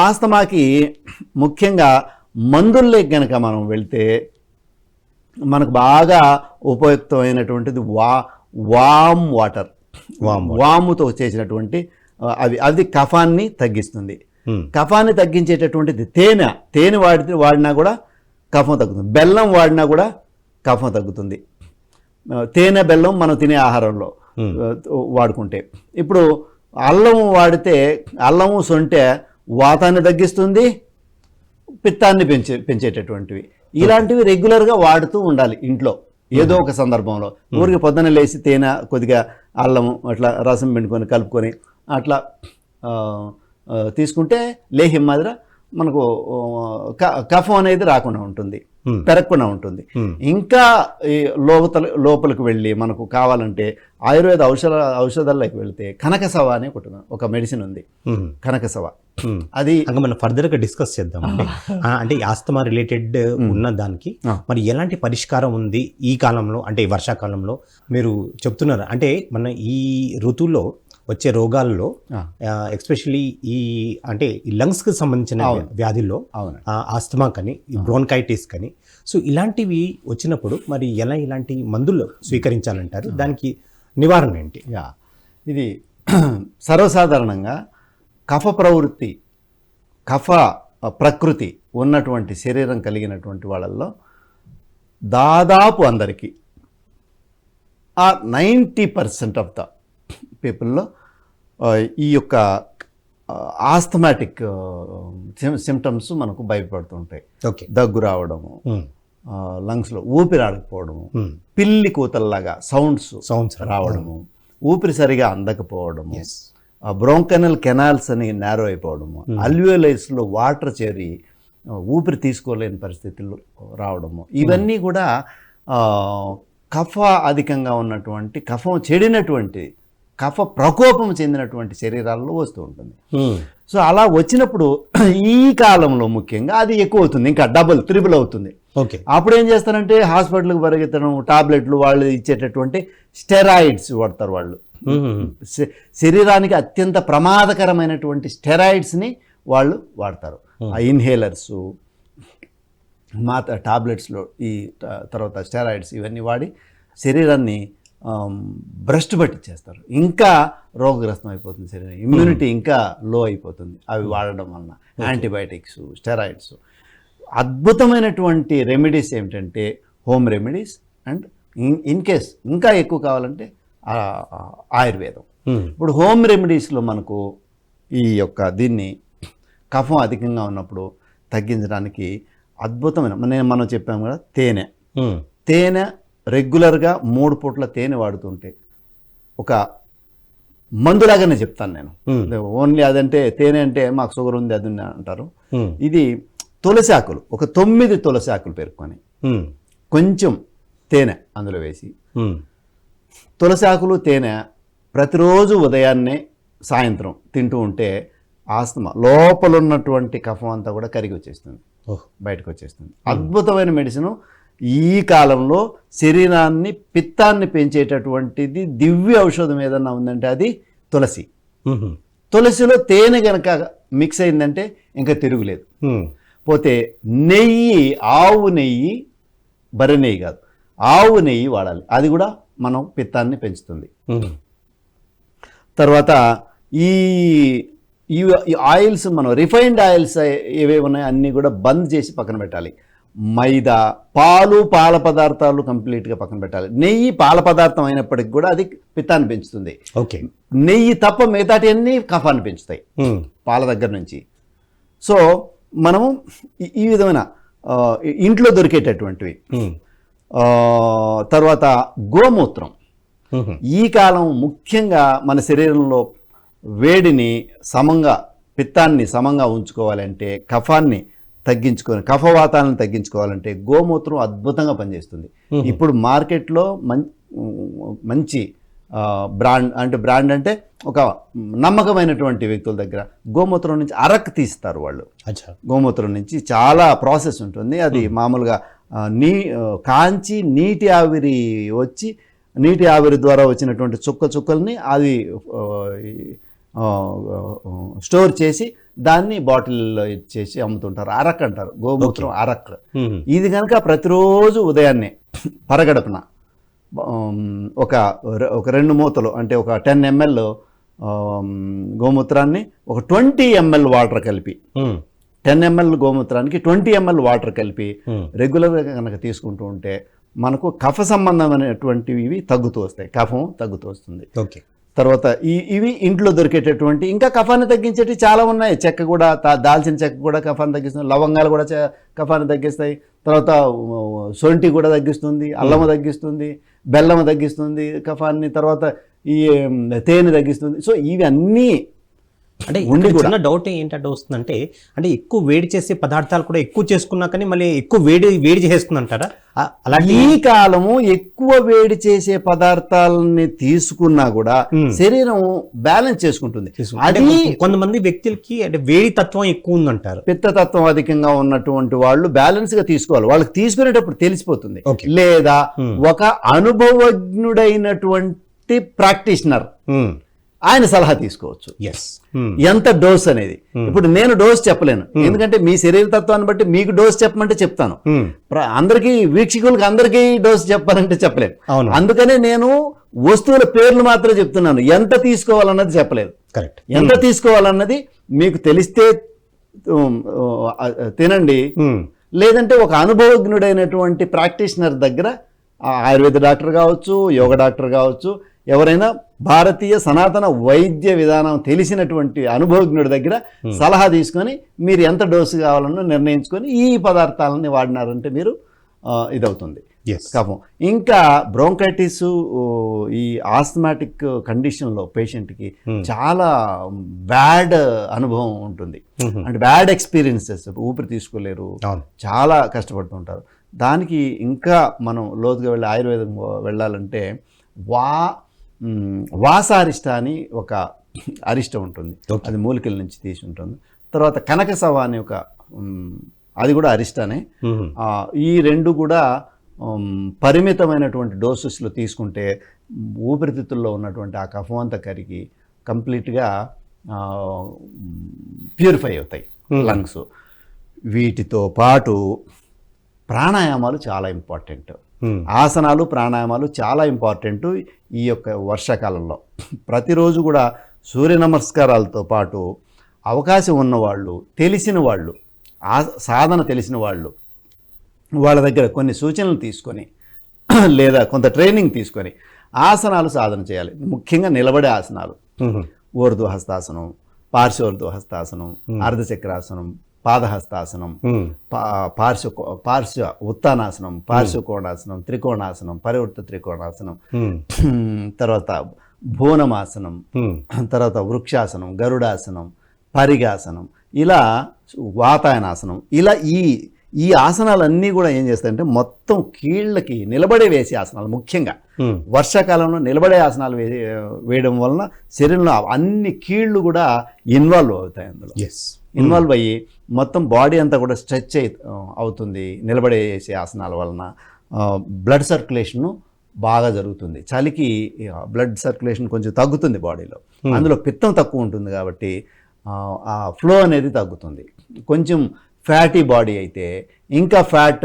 ఆస్తమాకి ముఖ్యంగా మందుల్లోకి కనుక మనం వెళ్తే మనకు బాగా ఉపయుక్తమైనటువంటిది వామ్ వాటర్, వాముతో చేసినటువంటి అది కఫాన్ని తగ్గిస్తుంది. కఫాన్ని తగ్గించేటటువంటిది తేనె వాడినా కూడా కఫం తగ్గుతుంది. బెల్లం వాడినా కూడా కఫం తగ్గుతుంది. తేనె బెల్లం మనం తినే ఆహారంలో వాడుకుంటే. ఇప్పుడు అల్లము వాడితే అల్లము సొంటె వాతాన్ని తగ్గిస్తుంది, పిత్తాన్ని పెంచేటటువంటివి. ఇలాంటివి రెగ్యులర్గా వాడుతూ ఉండాలి ఇంట్లో ఏదో ఒక సందర్భంలో. ఊరికి పొద్దున్న లేచి తేనె కొద్దిగా అల్లము అట్లా రసం పిండుకొని కలుపుకొని అట్లా తీసుకుంటే లేహ్యం మాదిర మనకు కఫం అనేది రాకుండా ఉంటుంది, పెరగకుండా ఉంటుంది. ఇంకా ఈ లోపలికి వెళ్ళి మనకు కావాలంటే ఆయుర్వేద ఔషధాల్లోకి వెళితే కనకసవ అనే ఒక మెడిసిన్ ఉంది, కనకసవ. అది మనం ఫర్దర్గా డిస్కస్ చేద్దాం. అంటే ఆస్తమా రిలేటెడ్ ఉన్న దానికి మరి ఎలాంటి పరిష్కారం ఉంది ఈ కాలంలో, అంటే ఈ వర్షాకాలంలో మీరు చెప్తున్నారు. అంటే మన ఈ ఋతువులో వచ్చే రోగాల్లో ఎస్పెషల్లీ అంటే ఈ లంగ్స్కి సంబంధించిన వ్యాధుల్లో ఆస్తమా కానీ బ్రోన్కైటిస్ కానీ, సో ఇలాంటివి వచ్చినప్పుడు మరి ఇలాంటి మందులు స్వీకరించాలంటారు? దానికి నివారణ ఏంటి? ఇది సర్వసాధారణంగా కఫ ప్రవృత్తి, కఫ ప్రకృతి ఉన్నటువంటి శరీరం కలిగినటువంటి వాళ్ళల్లో దాదాపు అందరికీ 90% ఆఫ్ ద పీపుల్లో ఈ యొక్క ఆస్థమాటిక్ సిమ్టమ్స్ మనకు భయపడుతుంటాయి. దగ్గు రావడము, లంగ్స్లో ఊపిరాడకపోవడము, పిల్లి కూతల్లాగా సౌండ్స్ రావడము, ఊపిరి సరిగా అందకపోవడము, బ్రోంకనల్ కెనాల్స్ అని నేరో అయిపోవడము, అల్వియోలైస్లో వాటర్ చేరి ఊపిరి తీసుకోలేని పరిస్థితులు రావడము, ఇవన్నీ కూడా కఫ అధికంగా ఉన్నటువంటి, కఫం చెడినటువంటి, కఫ ప్రకోపం చెందినటువంటి శరీరాల్లో వస్తూ ఉంటుంది. సో అలా వచ్చినప్పుడు ఈ కాలంలో ముఖ్యంగా అది ఎక్కువ అవుతుంది, ఇంకా త్రిబుల్ అవుతుంది. అప్పుడు ఏం చేస్తారంటే హాస్పిటల్కి పరిగెత్తడం, టాబ్లెట్లు, వాళ్ళు ఇచ్చేటటువంటి స్టెరాయిడ్స్ వాడతారు. వాళ్ళు శరీరానికి అత్యంత ప్రమాదకరమైనటువంటి స్టెరాయిడ్స్ని వాళ్ళు వాడతారు. ఆ ఇన్హేలర్స్, టాబ్లెట్స్లో ఈ తర్వాత స్టెరాయిడ్స్ ఇవన్నీ వాడి శరీరాన్ని భ్రష్టు పట్టించేస్తారు. ఇంకా రోగగ్రస్తం అయిపోతుంది శరీరం, ఇమ్యూనిటీ ఇంకా లో అయిపోతుంది అవి వాడడం వలన. Antibiotics, steroids. అద్భుతమైనటువంటి రెమెడీస్ ఏమిటంటే home remedies and in case ఇంకా ఎక్కువ కావాలంటే ఆయుర్వేదం. ఇప్పుడు హోమ్ రెమెడీస్లో మనకు ఈ యొక్క దీన్ని కఫం అధికంగా ఉన్నప్పుడు తగ్గించడానికి అద్భుతమైన మనం చెప్పాము కదా, తేనె రెగ్యులర్గా 3 పూట్ల తేనె వాడుతుంటే ఒక మందులాగానే చెప్తాను నేను. ఓన్లీ అదంటే తేనె అంటే మాకు షుగర్ ఉంది అది అంటారు. ఇది తులసి ఆకులు, ఒక 9 తులసి ఆకులు పేర్కొని కొంచెం తేనె అందులో వేసి, తులసి ఆకులు తేనె ప్రతిరోజు ఉదయాన్నే సాయంత్రం తింటూ ఉంటే ఆస్తమా లోపల ఉన్నటువంటి కఫం అంతా కూడా కరిగి వచ్చేస్తుంది, బయటకు వచ్చేస్తుంది. అద్భుతమైన మెడిసిన్. ఈ కాలంలో శరీరాన్ని, పిత్తాన్ని పెంచేటటువంటిది దివ్య ఔషధం ఏదన్నా ఉందంటే అది తులసి. తులసిలో తేనె కనుక మిక్స్ అయిందంటే ఇంకా తిరుగులేదు. పోతే నెయ్యి, ఆవు నెయ్యి, బర్రె నెయ్యి కాదు, ఆవు నెయ్యి వాడాలి. అది కూడా మనం పిత్తాన్ని పెంచుతుంది. తర్వాత ఈ ఆయిల్స్, మనం రిఫైన్డ్ ఆయిల్స్ ఏవేవి ఉన్నాయో అన్నీ కూడా బంద్ చేసి పక్కన పెట్టాలి. మైదా, పాల పదార్థాలు కంప్లీట్గా పక్కన పెట్టాలి. నెయ్యి పాల పదార్థం అయినప్పటికీ కూడా అది పిత్తాన్ని పెంచుతుంది. నెయ్యి తప్ప మిగతాటి అన్నీ కఫాన్ని పెంచుతాయి పాల దగ్గర నుంచి. సో మనము ఈ విధమైన ఇంట్లో దొరికేటటువంటివి. తర్వాత గోమూత్రం. ఈ కాలం ముఖ్యంగా మన శరీరంలో వేడిని సమంగా, పిత్తాన్ని సమంగా ఉంచుకోవాలంటే, కఫాన్ని తగ్గించుకొని, కఫవాతాలను తగ్గించుకోవాలంటే గోమూత్రం అద్భుతంగా పనిచేస్తుంది. ఇప్పుడు మార్కెట్లో మంచి బ్రాండ్ అంటే ఒక నమ్మకమైనటువంటి వ్యక్తుల దగ్గర గోమూత్రం నుంచి అరక్ తీస్తారు వాళ్ళు. గోమూత్రం నుంచి చాలా ప్రాసెస్ ఉంటుంది. అది మామూలుగా కాంచి నీటి ఆవిరి వచ్చి నీటి ఆవిరి ద్వారా వచ్చినటువంటి చుక్కల్ని అది స్టోర్ చేసి దాన్ని బాటిల్లో ఇచ్చేసి అమ్ముతుంటారు. అరక్ అంటారు, గోమూత్రం అరక్. ఇది కనుక ప్రతిరోజు ఉదయాన్నే పరగడపున ఒక 2 మూతలు అంటే ఒక 10 ml గోమూత్రాన్ని ఒక 20 ml వాటర్ కలిపి 10 ml గోమూత్రానికి 20 ml వాటర్ కలిపి రెగ్యులర్గా కనుక తీసుకుంటూ ఉంటే మనకు కఫ సంబంధమైనటువంటివి తగ్గుతూ వస్తాయి, కఫం తగ్గుతూ వస్తుంది. ఓకే. తర్వాత ఇవి ఇంట్లో దొరికేటటువంటి ఇంకా కఫాన్ని తగ్గించేవి చాలా ఉన్నాయి. చెక్క కూడా, దాల్చిన చెక్క కూడా కఫాన్ని తగ్గిస్తుంది, లవంగాలు కూడా కఫాన్ని తగ్గిస్తాయి. తర్వాత సొంటి కూడా తగ్గిస్తుంది, అల్లము తగ్గిస్తుంది, బెల్లము తగ్గిస్తుంది కఫాన్ని, తర్వాత ఈ తేనె తగ్గిస్తుంది. సో ఇవి అన్నీ అంటే చిన్న డౌట్ ఏంటంటే వస్తుందంటే, అంటే ఎక్కువ వేడి చేసే పదార్థాలు కూడా ఎక్కువ చేసుకున్నా కానీ మళ్ళీ ఎక్కువ వేడి చేస్తుంది అంటారా? అలా ఈ కాలము ఎక్కువ వేడి చేసే పదార్థాలని తీసుకున్నా కూడా శరీరం బ్యాలెన్స్ చేసుకుంటుంది. అది కొంతమంది వ్యక్తులకి అంటే వేడి తత్వం ఎక్కువ ఉందంటారు. పిత్తతత్వం అధికంగా ఉన్నటువంటి వాళ్ళు బ్యాలెన్స్ గా తీసుకోవాలి. వాళ్ళకి తీసుకునేటప్పుడు తెలిసిపోతుంది. లేదా ఒక అనుభవజ్ఞుడైనటువంటి ప్రాక్టీషనర్ ఆయన సలహా తీసుకోవచ్చు. ఎంత డోస్ అనేది. ఇప్పుడు నేను డోస్ చెప్పలేను, ఎందుకంటే మీ శరీర తత్వాన్ని బట్టి మీకు డోస్ చెప్పమంటే చెప్తాను. అందరికీ వీక్షకులకు అందరికీ డోస్ చెప్పాలంటే చెప్పలేను. అందుకనే నేను వస్తువుల పేర్లు మాత్రమే చెప్తున్నాను, ఎంత తీసుకోవాలన్నది చెప్పలేదు. కరెక్ట్. ఎంత తీసుకోవాలన్నది మీకు తెలిస్తే తినండి, లేదంటే ఒక అనుభవజ్ఞుడైనటువంటి ప్రాక్టీషనర్ దగ్గర, ఆయుర్వేద డాక్టర్ కావచ్చు, యోగ డాక్టర్ కావచ్చు, ఎవరైనా భారతీయ సనాతన వైద్య విధానం తెలిసినటువంటి అనుభవజ్ఞుడి దగ్గర సలహా తీసుకొని మీరు ఎంత డోసు కావాలన్నా నిర్ణయించుకొని ఈ పదార్థాలని వాడినారంటే మీరు ఇదవుతుంది కఫం. ఇంకా బ్రోంకైటిస్, ఈ ఆస్థమాటిక్ కండిషన్లో పేషెంట్కి చాలా బ్యాడ్ అనుభవం ఉంటుంది. అంటే బ్యాడ్ ఎక్స్పీరియన్సెస్, ఊపిరి తీసుకోలేరు, చాలా కష్టపడుతుంటారు. దానికి ఇంకా మనం లోతుగా వెళ్ళి ఆయుర్వేదం వెళ్ళాలంటే వాసారిష్ట అని ఒక అరిష్ట ఉంటుంది, అది మూలికల నుంచి తీసి ఉంటుంది. తర్వాత కనకసవ అని ఒక అది కూడా అరిష్టానే. ఈ రెండు కూడా పరిమితమైనటువంటి డోసెస్లో తీసుకుంటే ఊపిరితిత్తుల్లో ఉన్నటువంటి ఆ కఫం అంతా కరిగి కంప్లీట్గా ప్యూరిఫై అవుతాయి లంగ్స్. వీటితో పాటు ప్రాణాయామాలు చాలా ఇంపార్టెంట్. ఆసనాలు, ప్రాణాయామాలు చాలా ఇంపార్టెంట్ ఈ యొక్క వర్షాకాలంలో. ప్రతిరోజు కూడా సూర్య నమస్కారాలతో పాటు అవకాశం ఉన్నవాళ్ళు, తెలిసిన వాళ్ళు, సాధన తెలిసిన వాళ్ళు వాళ్ళ దగ్గర కొన్ని సూచనలు తీసుకొని లేదా కొంత ట్రైనింగ్ తీసుకొని ఆసనాలు సాధన చేయాలి. ముఖ్యంగా నిలబడే ఆసనాలు, ఊర్ధ్వహస్తాసనం, పార్శ్వోర్ధ్వహస్తాసనం, అర్ధచక్రాసనం, పాదహస్తాసనం, పార్శ్వ ఉత్తానాసనం, పార్శ్వకోణాసనం, త్రికోణాసనం, పరివృత్త త్రికోణాసనం, తర్వాత భూనమాసనం, తర్వాత వృక్షాసనం, గరుడాసనం, పరిగాసనం, ఇలా వాతాయనాసనం, ఇలా ఈ ఆసనాలన్నీ కూడా ఏం చేస్తాయంటే మొత్తం కీళ్ళకి నిలబడే వేసే ఆసనాలు. ముఖ్యంగా వర్షాకాలంలో నిలబడే ఆసనాలు వేయడం వలన శరీరంలో అన్ని కీళ్ళు కూడా ఇన్వాల్వ్ అవుతాయి. అందులో ఇన్వాల్వ్ అయ్యి మొత్తం బాడీ అంతా కూడా స్ట్రెచ్ అవుతుంది నిలబడేసే ఆసనాల వలన. బ్లడ్ సర్క్యులేషను బాగా జరుగుతుంది. చలికి బ్లడ్ సర్క్యులేషన్ కొంచెం తగ్గుతుంది బాడీలో. అందులో పిత్తం తక్కువ ఉంటుంది కాబట్టి ఆ ఫ్లో అనేది తగ్గుతుంది. కొంచెం ఫ్యాటీ బాడీ అయితే ఇంకా ఫ్యాట్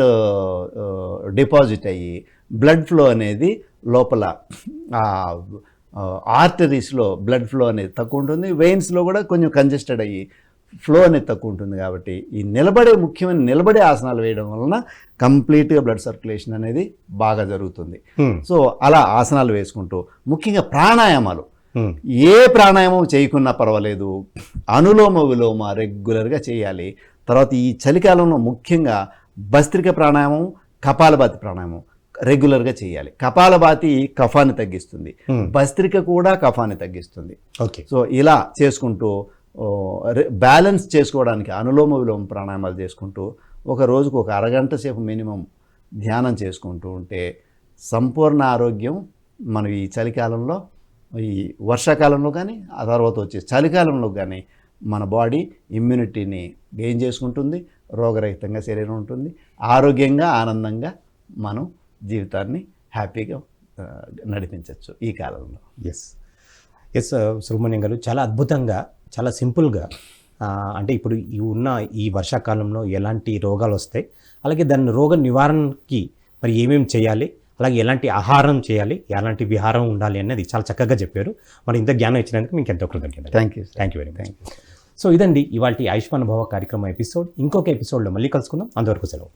డిపాజిట్ అయ్యి బ్లడ్ ఫ్లో అనేది లోపల ఆర్టరీస్లో బ్లడ్ ఫ్లో అనేది తక్కువ ఉంటుంది. వెయిన్స్లో కూడా కొంచెం కంజెస్టెడ్ అయ్యి ఫ్లో అనేది తక్కువ ఉంటుంది. కాబట్టి ఈ ముఖ్యమైన నిలబడే ఆసనాలు వేయడం వలన కంప్లీట్గా బ్లడ్ సర్క్యులేషన్ అనేది బాగా జరుగుతుంది. సో అలా ఆసనాలు వేసుకుంటూ ముఖ్యంగా ప్రాణాయామాలు, ఏ ప్రాణాయామం చేయకున్నా పర్వాలేదు, అనులోమ విలోమ రెగ్యులర్గా చేయాలి. తర్వాత ఈ చలికాలంలో ముఖ్యంగా భస్త్రిక ప్రాణాయామం, కపాలభాతి ప్రాణాయామం రెగ్యులర్గా చేయాలి. కపాలభాతి కఫాన్ని తగ్గిస్తుంది, భస్త్రిక కూడా కఫాన్ని తగ్గిస్తుంది. సో ఇలా చేసుకుంటూ బ్యాలెన్స్ చేసుకోవడానికి అనులోమ విలోమ ప్రాణాయామాలు చేసుకుంటూ ఒక రోజుకు ఒక అరగంట సేపు మినిమం ధ్యానం చేసుకుంటూ ఉంటే సంపూర్ణ ఆరోగ్యం మనం ఈ చలికాలంలో, ఈ వర్షాకాలంలో కానీ ఆ తర్వాత వచ్చే చలికాలంలో కానీ మన బాడీ ఇమ్యూనిటీని గెయిన్ చేసుకుంటుంది, రోగరహితంగా శరీరం ఉంటుంది, ఆరోగ్యంగా ఆనందంగా మనం జీవితాన్ని హ్యాపీగా నడిపించవచ్చు ఈ కాలంలో. ఎస్ ఎస్ సుబ్రహ్మణ్యం గారు చాలా అద్భుతంగా, చాలా సింపుల్గా అంటే ఇప్పుడు ఈ వర్షాకాలంలో ఎలాంటి రోగాలు వస్తాయి, అలాగే దాని రోగ నివారణకి మరి ఏమేమి చేయాలి, అలాగే ఎలాంటి ఆహారం చేయాలి, ఎలాంటి విహారం ఉండాలి అనేది చాలా చక్కగా చెప్పారు. మరి ఇంత జ్ఞానం ఇచ్చినందుకు మీకు ఎంతో కృతజ్ఞతలు. Thank you very much. So ఇదండి ఇవాళ ఆయుష్మాన్ భవ కార్యక్రమం ఎపిసోడ్. ఇంకొక ఎపిసోడ్లో మళ్ళీ కలుసుకుందాం. అంతవరకు సెలవు.